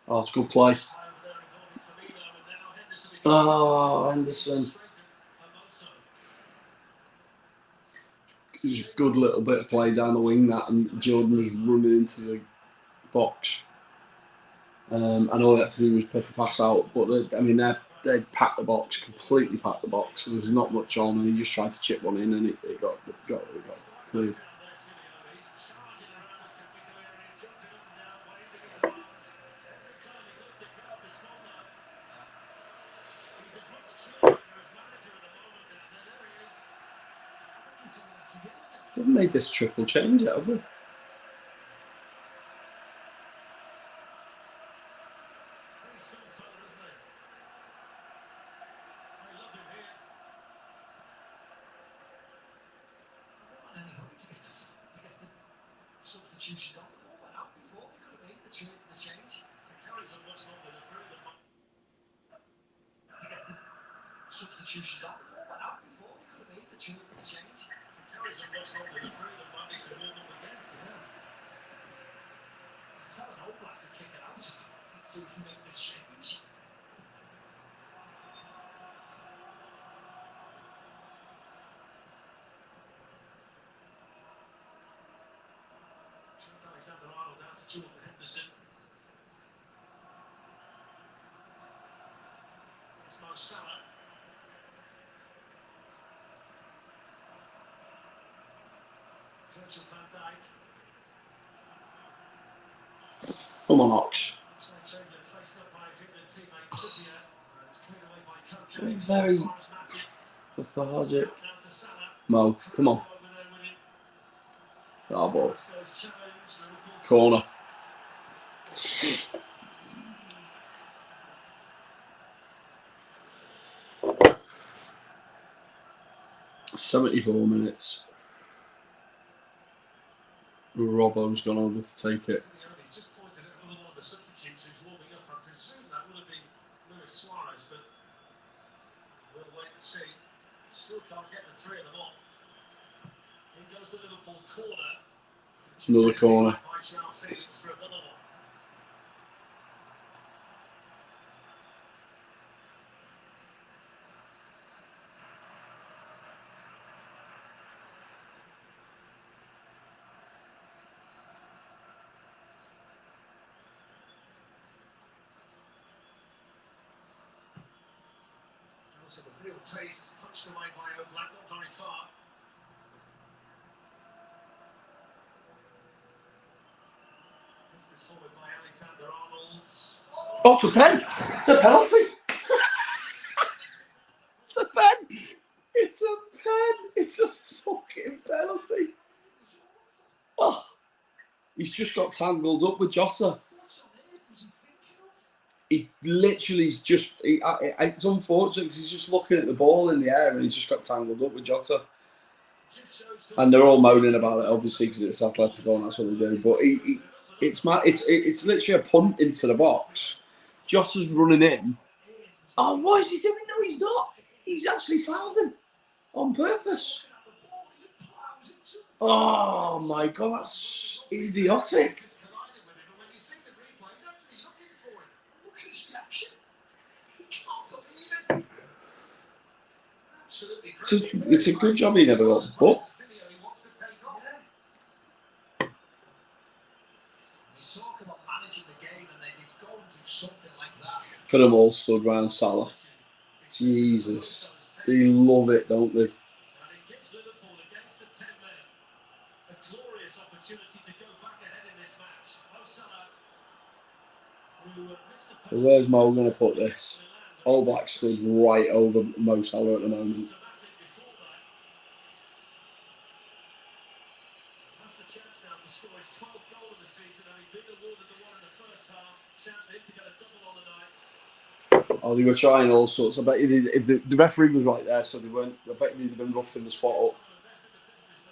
Oh, it's a good play. Oh, Henderson. It was a good little bit of play down the wing, that, and Jordan was running into the box. And all they had to do was pick a pass out. But they packed the box, completely packed the box. There was not much on, and he just tried to chip one in, and it got cleared. We haven't made this triple change yet, have we? Come on, Ox. Very lethargic. Mo, come on. Oh, ball. Corner. 74 minutes. Robbo's gone over to take it. He's just pointed at another one of the substitutes who's warming up. I presume that would have been Luis Suarez, but we'll wait and see. Still can't get the three of them on. In goes the Liverpool corner. Another corner. By João Felix for another one. Also the real taste touched away by Oblak, not very far. Forward by Alexander Arnold. Oh, it's a pen. It's a penalty. It's a pen. It's a pen. It's a fucking penalty. Oh, he's just got tangled up with Jota. He literally is just. It's unfortunate because he's just looking at the ball in the air and he's just got tangled up with Jota. And they're all moaning about it, obviously, because it's Athletico and that's what they do. But it's mad. It's literally a punt into the box. Jota's running in. Oh, what is he doing? No, he's not. He's actually fouled him on purpose. Oh my God, that's idiotic. It's a good job he never got booked. Could have all stood round Salah. Jesus. They love it, don't they? So where's Mo going to put this? All Black stood right over Mo Salah at the moment. That's the chance now to score his 12th goal of the season, and he's been awarded the one in the first half. Chance for him to get a double on the night. Oh, they were trying all sorts. I bet if the referee was right there, so they weren't. I bet they'd have been roughing the spot up.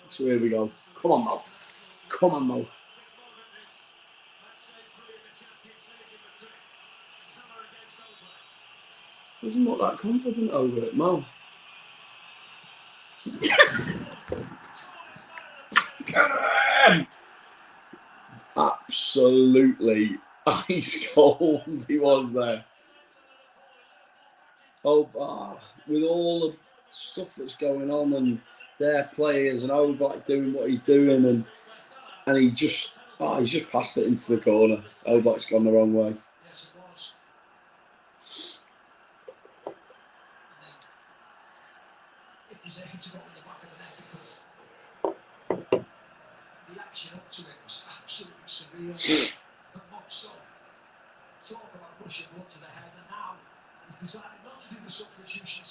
So here we go. Come on, Mo. Come on, Mo. Doesn't look that confident over it, Mo. Come on! Absolutely ice cold he was there. Oh, with all the stuff that's going on and their players and Oblak doing what he's doing and he's just passed it into the corner. Oblak's gone the wrong way. The action up to it was absolutely surreal. But Moxon, talk about rushing blood to the head, and now he's decided not to do the substitution.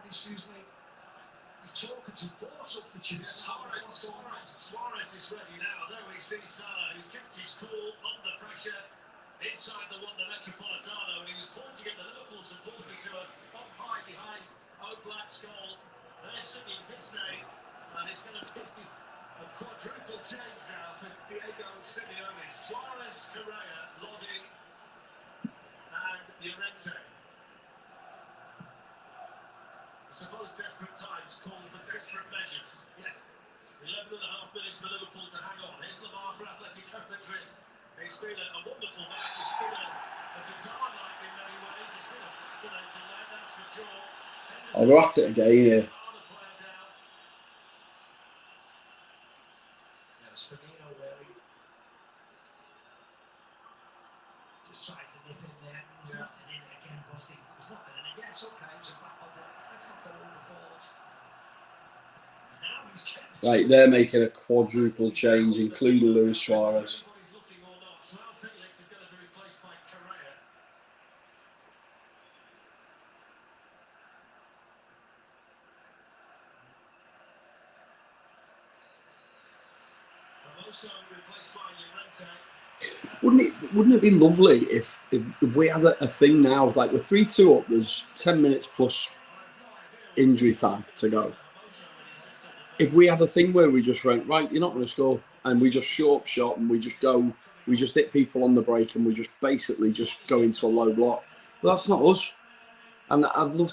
Excuse me. He's talking to 4 substitutes. Suarez is ready now. There we see Salah, who kept his cool under pressure inside the Wanda Metropolitano, and he was pointing at the Liverpool supporters who are up high behind Oblak's goal. They're singing his name, and it's going to be a quadruple change now for Diego Simeone. Suarez, Correa, Lodi, and Llorente. I suppose desperate times call for desperate measures. Yeah. 11 and a half minutes for Liverpool to hang on. Here's Lamar for Athletico Madrid. It's been a wonderful match. It's been a bizarre night in many ways. It's been a fascinating night, that's for sure. I'll go at it again here. Firmino really just tries to nip in there. There's nothing in it again, Busty. There's nothing in it. Yeah, it's okay. It's a battle, but let's not go overboard. Now he's kept. Right, they're making a quadruple change, including Luis Suarez. Everybody's looking or not. So Felix is going to be replaced by Correa. Also replaced by Llorente. Wouldn't it be lovely if we had a thing now, like we're 3-2 up, there's 10 minutes plus injury time to go. if we had a thing where we just went, right, you're not going to score, and we just short shot and we just go, we just hit people on the break and we just basically just go into a low block. But that's not us. And I'd love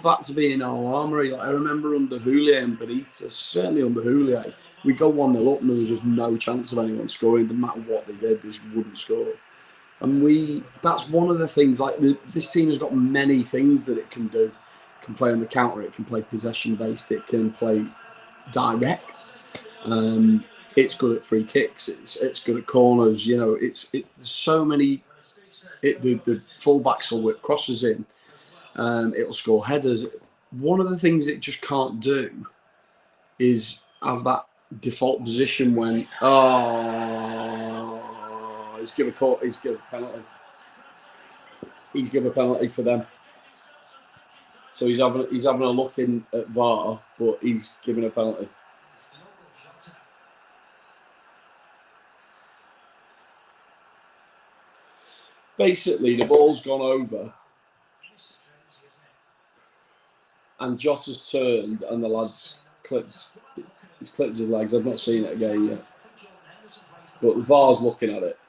that to be in our armoury. Like I remember under Houllier and Benitez, certainly under Houllier, we go 1-0 up and there was just no chance of anyone scoring. No matter what they did, they just wouldn't score. And that's one of the things, like this team has got many things that it can do. It can play on the counter, it can play possession based, it can play direct. It's good at free kicks, it's good at corners, there's so many. The fullbacks will whip crosses in, it'll score headers. One of the things it just can't do is have that default position when he's give a penalty. He's give a penalty for them. So he's having a look in at VAR, but he's giving a penalty. Basically, the ball's gone over, and Jota's turned, and the lad's clipped his legs. I've not seen it again yet, but the VAR's looking at it.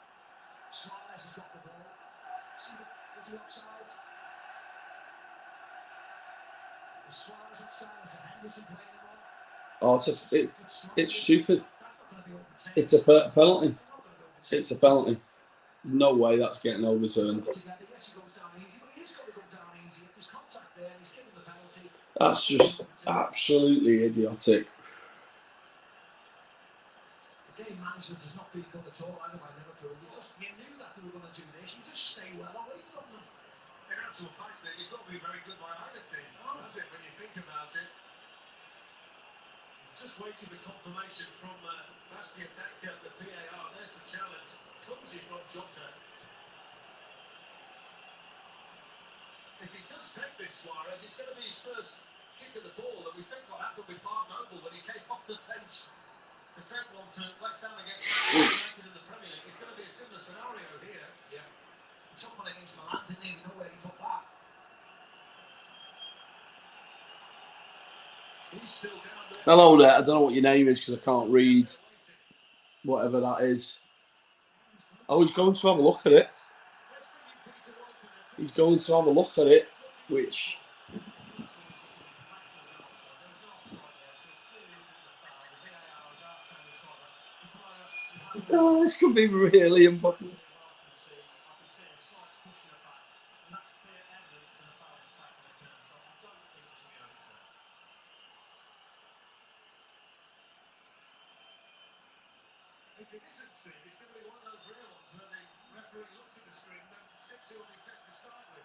Oh, it's stupid. It's a penalty. It's a penalty. No way that's getting overturned. That's just absolutely idiotic. The game management has not been good at all, has it, by Liverpool? You knew that they were going to do this. You just stay well away from them. In actual fact, Nick, it's not been very good by either team, has it, when you think about it? Just waiting for confirmation from Bastien Decker, the VAR. There's the challenge. Clumsy from Jota. If he does take this, Suarez, it's going to be his first kick of the ball. And we think what happened with Mark Noble when he came off the bench to take one to West Ham against United in the Premier League. It's going to be a similar scenario here. Yeah. He took one against Milan, didn't he? We know where he took that. He's still down there. Hello there. I don't know what your name is because I can't read whatever that is. Oh, he's going to have a look at it. He's going to have a look at it, which... Oh, this could be really important. If it isn't, Steve, it's going to be one of those rare ones where the referee looks at the screen and then sticks who will be set to start with.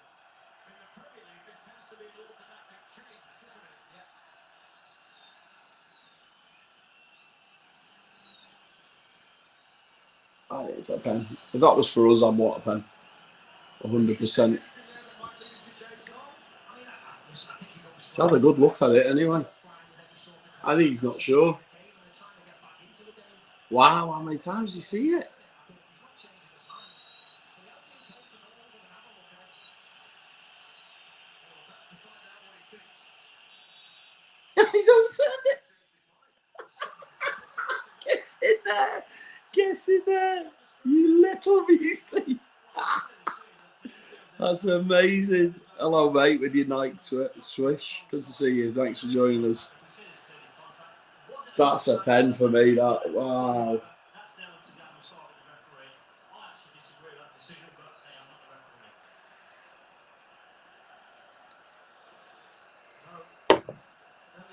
In the Premier League, this tends to be an automatic change, doesn't it? Yeah. It's a pen. If that was for us, I'd want a pen. 100%. He's had a good look at it anyway. I think he's not sure. Wow, how many times did you see it? He's overturned it. Get in there. Get in there. You little beauty. That's amazing. Hello, mate, with your Nike swish. Good to see you. Thanks for joining us. That's a pen for me, that. Wow.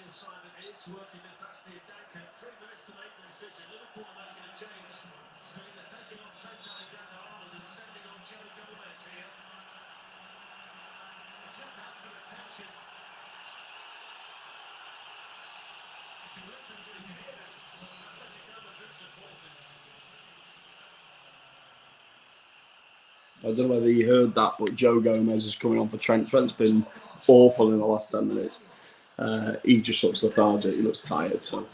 Simon is working with Bastien Decker. 3 minutes to make the decision. Liverpool are making a change. So they're taking off Trent Alexander-Arnold and sending on Joe Gomez here. Just has the attention. You can listen, you can hear it. Atletico Madrid supporters. I don't know whether you heard that, but Joe Gomez is coming on for Trent. Trent's been awful in the last 10 minutes. He just looks lethargic. He looks tired. So.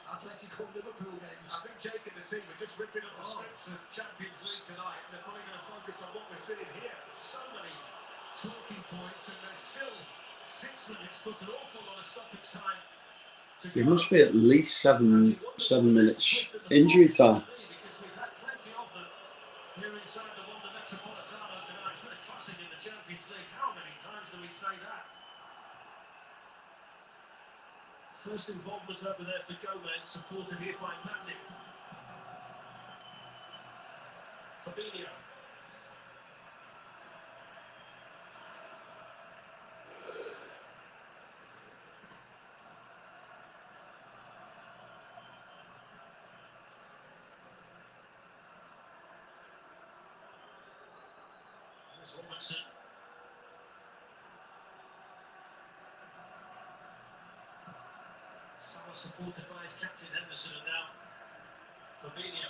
Athletico Liverpool games. I think Jake and the team are just ripping up the script for Champions League tonight. They're probably going to focus on what we're seeing here. So many talking points, and there's still 6 minutes, but an awful lot of stoppage time There must be at least seven minutes injury time. Because we've had plenty of them here inside the Wanda Metropolitano tonight. It's been a classic in the Champions League. How many times do we say that? First involvement over there for Gomez, supported here by Matic. Fabinho. Here's Robertson. Salah supported by his captain Henderson, and now Fabinho.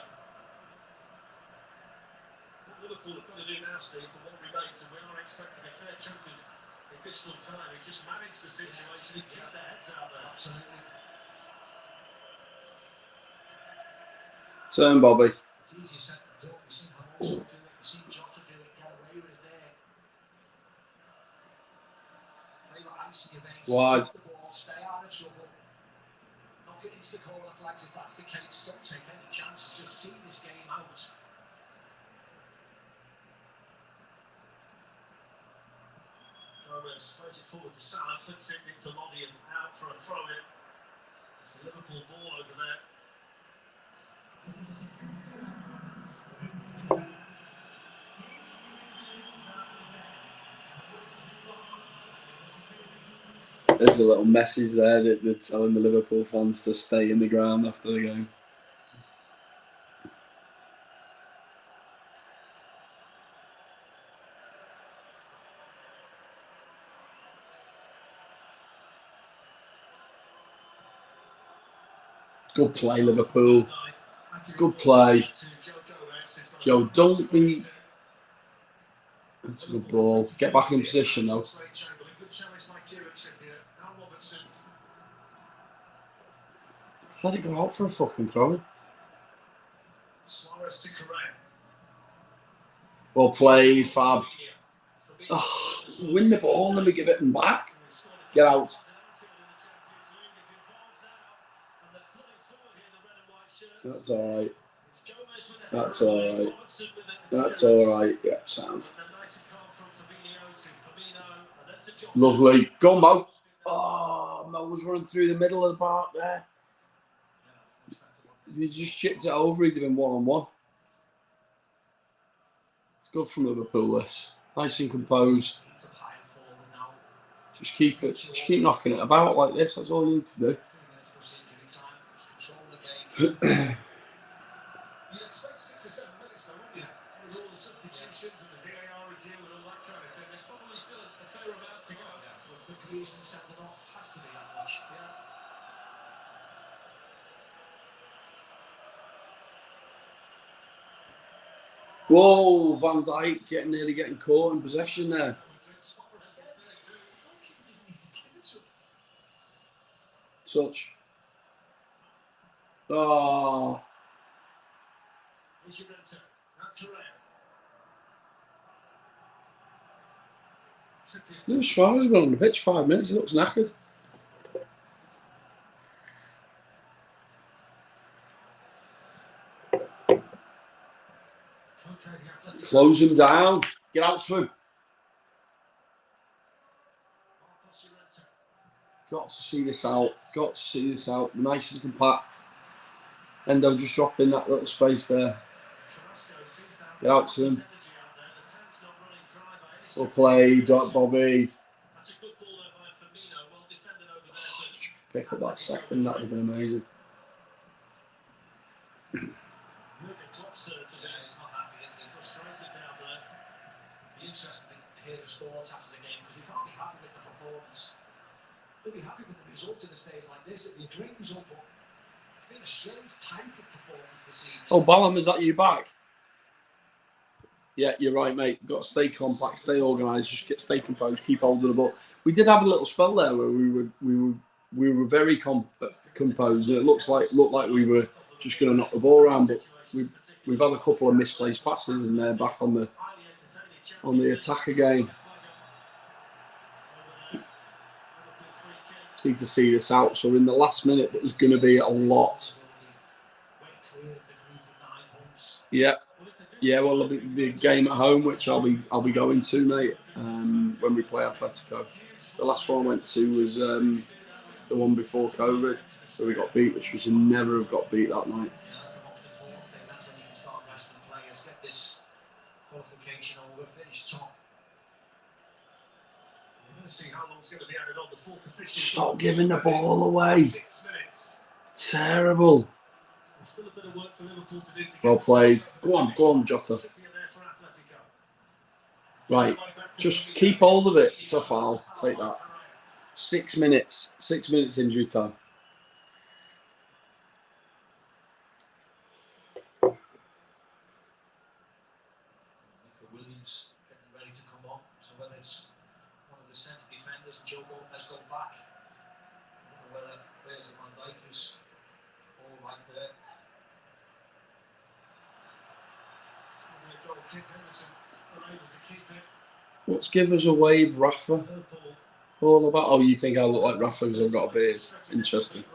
What Liverpool have got to do now, Steve, for what remains, and we are expecting a fair chunk of additional time, is just manage the situation and keep their heads out there. Absolutely. Turn, Bobby. It's easier said than done. We've seen Alonso do it, we've seen Jota do it, get away with it there. Play like ice in your veins. Wide. The ball, stay out of trouble. Knock it into the corner flags if that's the case. Don't take any chances. Just see this game out. Gomez plays it forward to Salah, flicks it into Lobby and out for a throw-in. It's a Liverpool ball over there. There's a little message there that they're telling the Liverpool fans to stay in the ground after the game. Good play, Liverpool. It's good play. Joe, don't be... That's a good ball. Get back in position, though. Just let it go out for a fucking throw. Well played, Fab. Oh, win the ball and then we give it them back. Get out. That's all right. That's all right. That's all right. Yeah, sounds. Lovely. Go, Mo. Oh, Mo was running through the middle of the park there. He just chipped it over. He'd have been one-on-one. It's good from Liverpool, this. Nice and composed. Just keep it. Just keep knocking it about like this. That's all you need to do. You expect 6 or 7 minutes though, wouldn't you? With all the substitutions and the VAR review and all that kind of thing. There's probably still a fair amount to go. But the reason sending off has to be that much. Yeah. Whoa, Van Dijk nearly getting caught in possession there. Touch. Oh. Luis Suarez has been on the pitch 5 minutes. He looks knackered. Close him down. Get out to him. Got to see this out. Got to see this out. Nice and compact. Endo just dropping that little space there. Get out to him. Well played, Bobby. Pick up that second. That would have been amazing. Interesting to hear the sports after the game because you can't be happy with the performance. You'll be happy with the result in a stage like this. It'd be a great result, but it's been a strange type of performance this evening. Oh, Ballum, is that you back? Yeah, you're right, mate. Got to stay compact, stay organised, just stay composed, keep hold of the ball. We did have a little spell there where we were very composed. It looked like we were just going to knock the ball around, but we've had a couple of misplaced passes and they're back on the attack again. Need to see this out. So in the last minute, there's going to be a lot. Yeah, yeah. Well, there'll be the game at home, which I'll be going to, mate. When we play Athletico. The last one I went to was the one before COVID, where we got beat, which we should never have got beat that night. Yeah, that's the most important thing. That's when you can start resting players. Get this qualification over, finish top. We're going to see how long it's going to be added on. The fourth official. Stop giving the ball away. 6 minutes. Terrible. Still a bit of work for Liverpool to do. Well played. Go on, Jota. Right, just keep hold of it. It's a foul. Take that. 6 minutes. 6 minutes injury time. Williams getting ready to come on. So whether it's one of the centre defenders, Joe Gomez go back. I don't know whether players of Van Dijk is all right there. It's going to be a goal kick. Henderson are able to keep it. What's give us a wave, Rafa? All about. Oh, you think I look like Rafa because I've got a beard? Interesting.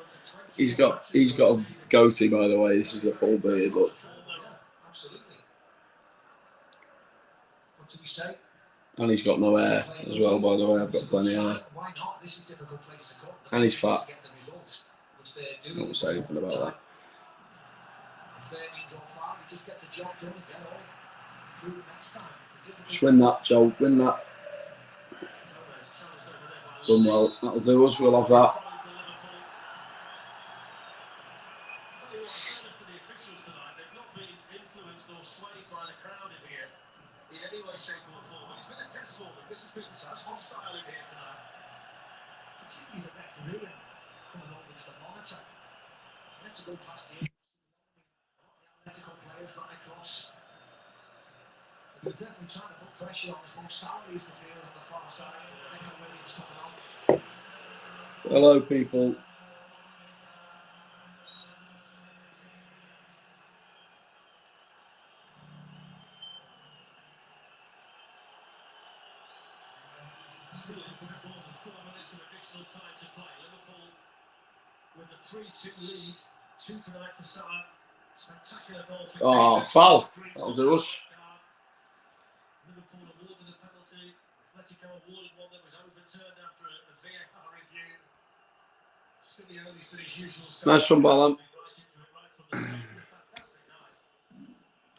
He's got a goatee, by the way. This is a full beard. Look. Absolutely. What do we say? And he's got no hair as well, by the way. I've got plenty of hair. Why not? This is a difficult place to come. And he's fat. I don't say anything about that. Just win that, Joe. Win that. Done well. That'll do us. We'll have that. In any way, shape or form. It's been a test for them. This has been such hostile in here tonight. Particularly the referee coming over to the monitor. Meant to go past the Athletico players right across. We're definitely trying to put pressure on as long salaries the field on the far side. Williams coming on. Hello, people. Still in for more than 4 minutes of additional time to play. Liverpool with a 3-2 lead. 2 tonight for Salah. Spectacular goal for Oh, foul. That'll do us. Liverpool awarded a penalty. Athletico awarded one that was overturned after a VAR review. Simeone's did his usual stuff. Nice one, Balan. Fantastic night.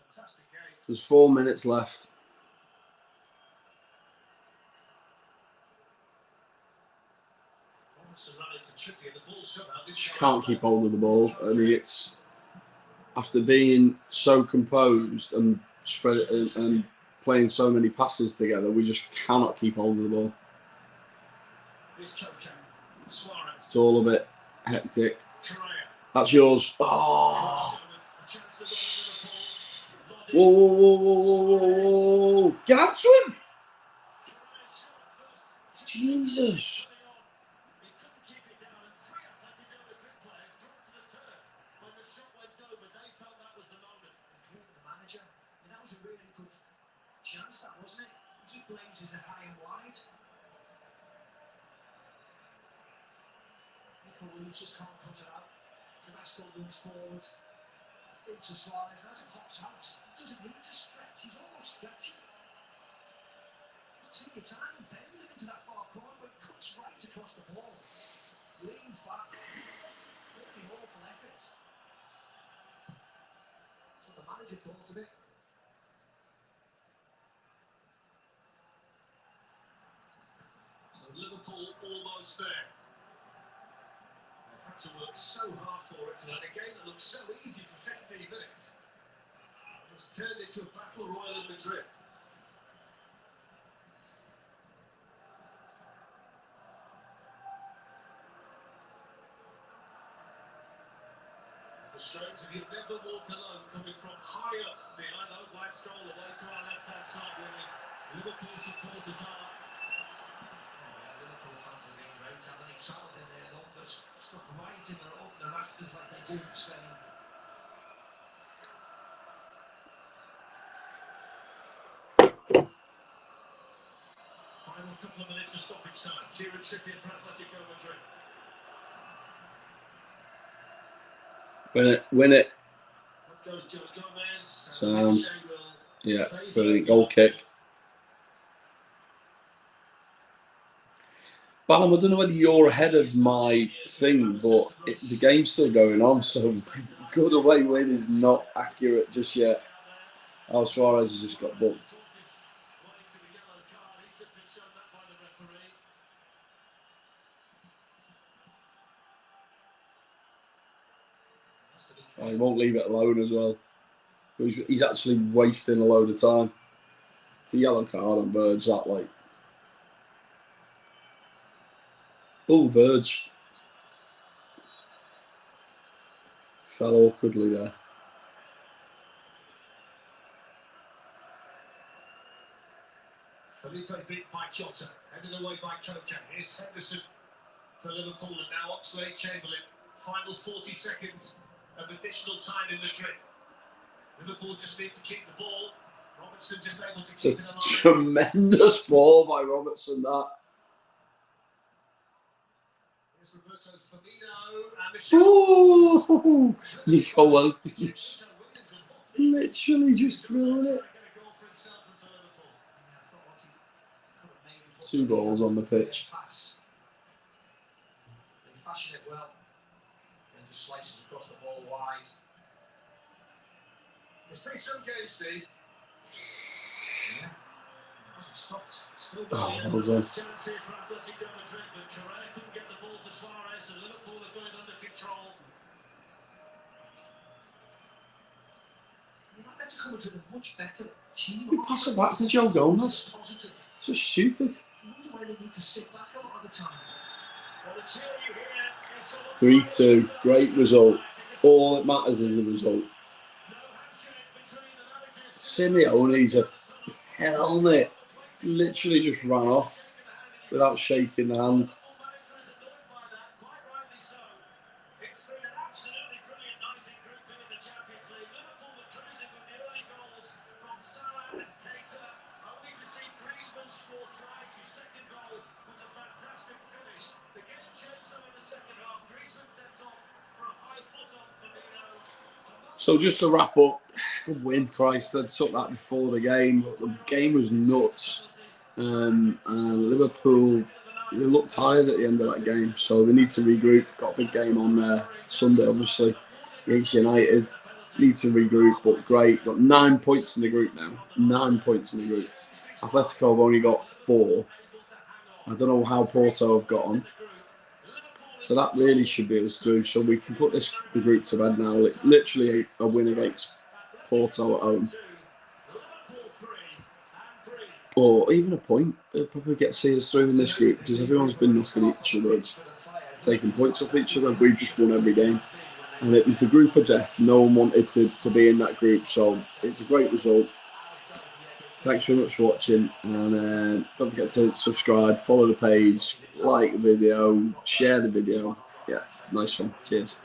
Fantastic game. There's 4 minutes left. She can't keep hold of the ball. I mean, it's after being so composed and spread and playing so many passes together, we just cannot keep hold of the ball. It's all a bit hectic. That's yours. Oh. Whoa, whoa, whoa, whoa, whoa, whoa, whoa. Get out to him. Jesus. Chance that, wasn't it? It just blazes it high and wide. Williams just can't cut it out. Carrasco moves forward. Into Suarez. As it pops out, he doesn't need to stretch. He's almost stretching. Just take your time and bend him into that far corner, but it cuts right across the ball. Leans back. Really awful effort. That's what the manager thought of it. Liverpool almost there. They've had to work so hard for it tonight. A game that looked so easy for 15 minutes. It's turned into a battle royal in Madrid. The strength of You Never Walk Alone coming from high up behind the black goal away to our left-hand side where the Liverpool supporters are. Liverpool fans are being great, having excited in their numbers, stuck right in the rafters like they do in Spain. Final couple of minutes of stoppage time. Kieran Trippier for Athletico Madrid. Win it, win it. Goes to Gomez. Sound. Yeah, brilliant goal kick. Bam, I don't know whether you're ahead of my thing, but the game's still going on, so good away win is not accurate just yet. Suarez has just got booked. Oh, he won't leave it alone as well. He's actually wasting a load of time. It's a yellow card on Verge, that like. Oh, Verge. Fell awkwardly there. Felipe beat by Jota, headed away by Coca. Here's Henderson for Liverpool, and now Oxlade-Chamberlain. Final 40 seconds of additional time in Madrid. Liverpool just need to keep the ball. Robertson just able to keep it alive. Tremendous ball by Robertson, that. Here's Roberto Firmino and the shot. Nico Williams. Literally just drilled it. 2 balls on the pitch. They fashion it well. And just slices across the ball wide. It's pretty some games, Steve. Yeah. Hasn't stopped. Still Oh, going. well done. Chance here for Athletico Madrid, but Correa couldn't get the ball to Suarez, and Liverpool are going under control. Atletico Madrid are much better team. We pass it back to Joe Gomez. So stupid. I wonder why they need to sit back a lot of the time. 3-2. Great result. All that matters is the result. Simeone's a helmet. Literally just ran off without shaking the hand. It's been an absolutely brilliant night in Group B in the Champions League. Liverpool were cruising with the early goals from Salah and Keita, only to see Griezmann score twice. His second goal was a fantastic finish. The game changed though in the second half. Griezmann sent off for a high foot on Firmino. So just to wrap up, good win, Christ. I took that before the game, but the game was nuts. And Liverpool, they looked tired at the end of that game, so they need to regroup. Got a big game on Sunday, obviously, against United. Need to regroup, but great. Got 9 points in the group now. 9 points in the group. Athletico have only got 4. I don't know how Porto have got on. So that really should be us through. So we can put the group to bed now. Literally a win against Porto at home. Or even a point. It'll probably get us through in this group because everyone's been knocking each other, taking points off each other. We've just won every game. And it was the group of death. No one wanted to be in that group. So it's a great result. Thanks very much for watching. And don't forget to subscribe, follow the page, like the video, share the video. Yeah, nice one. Cheers.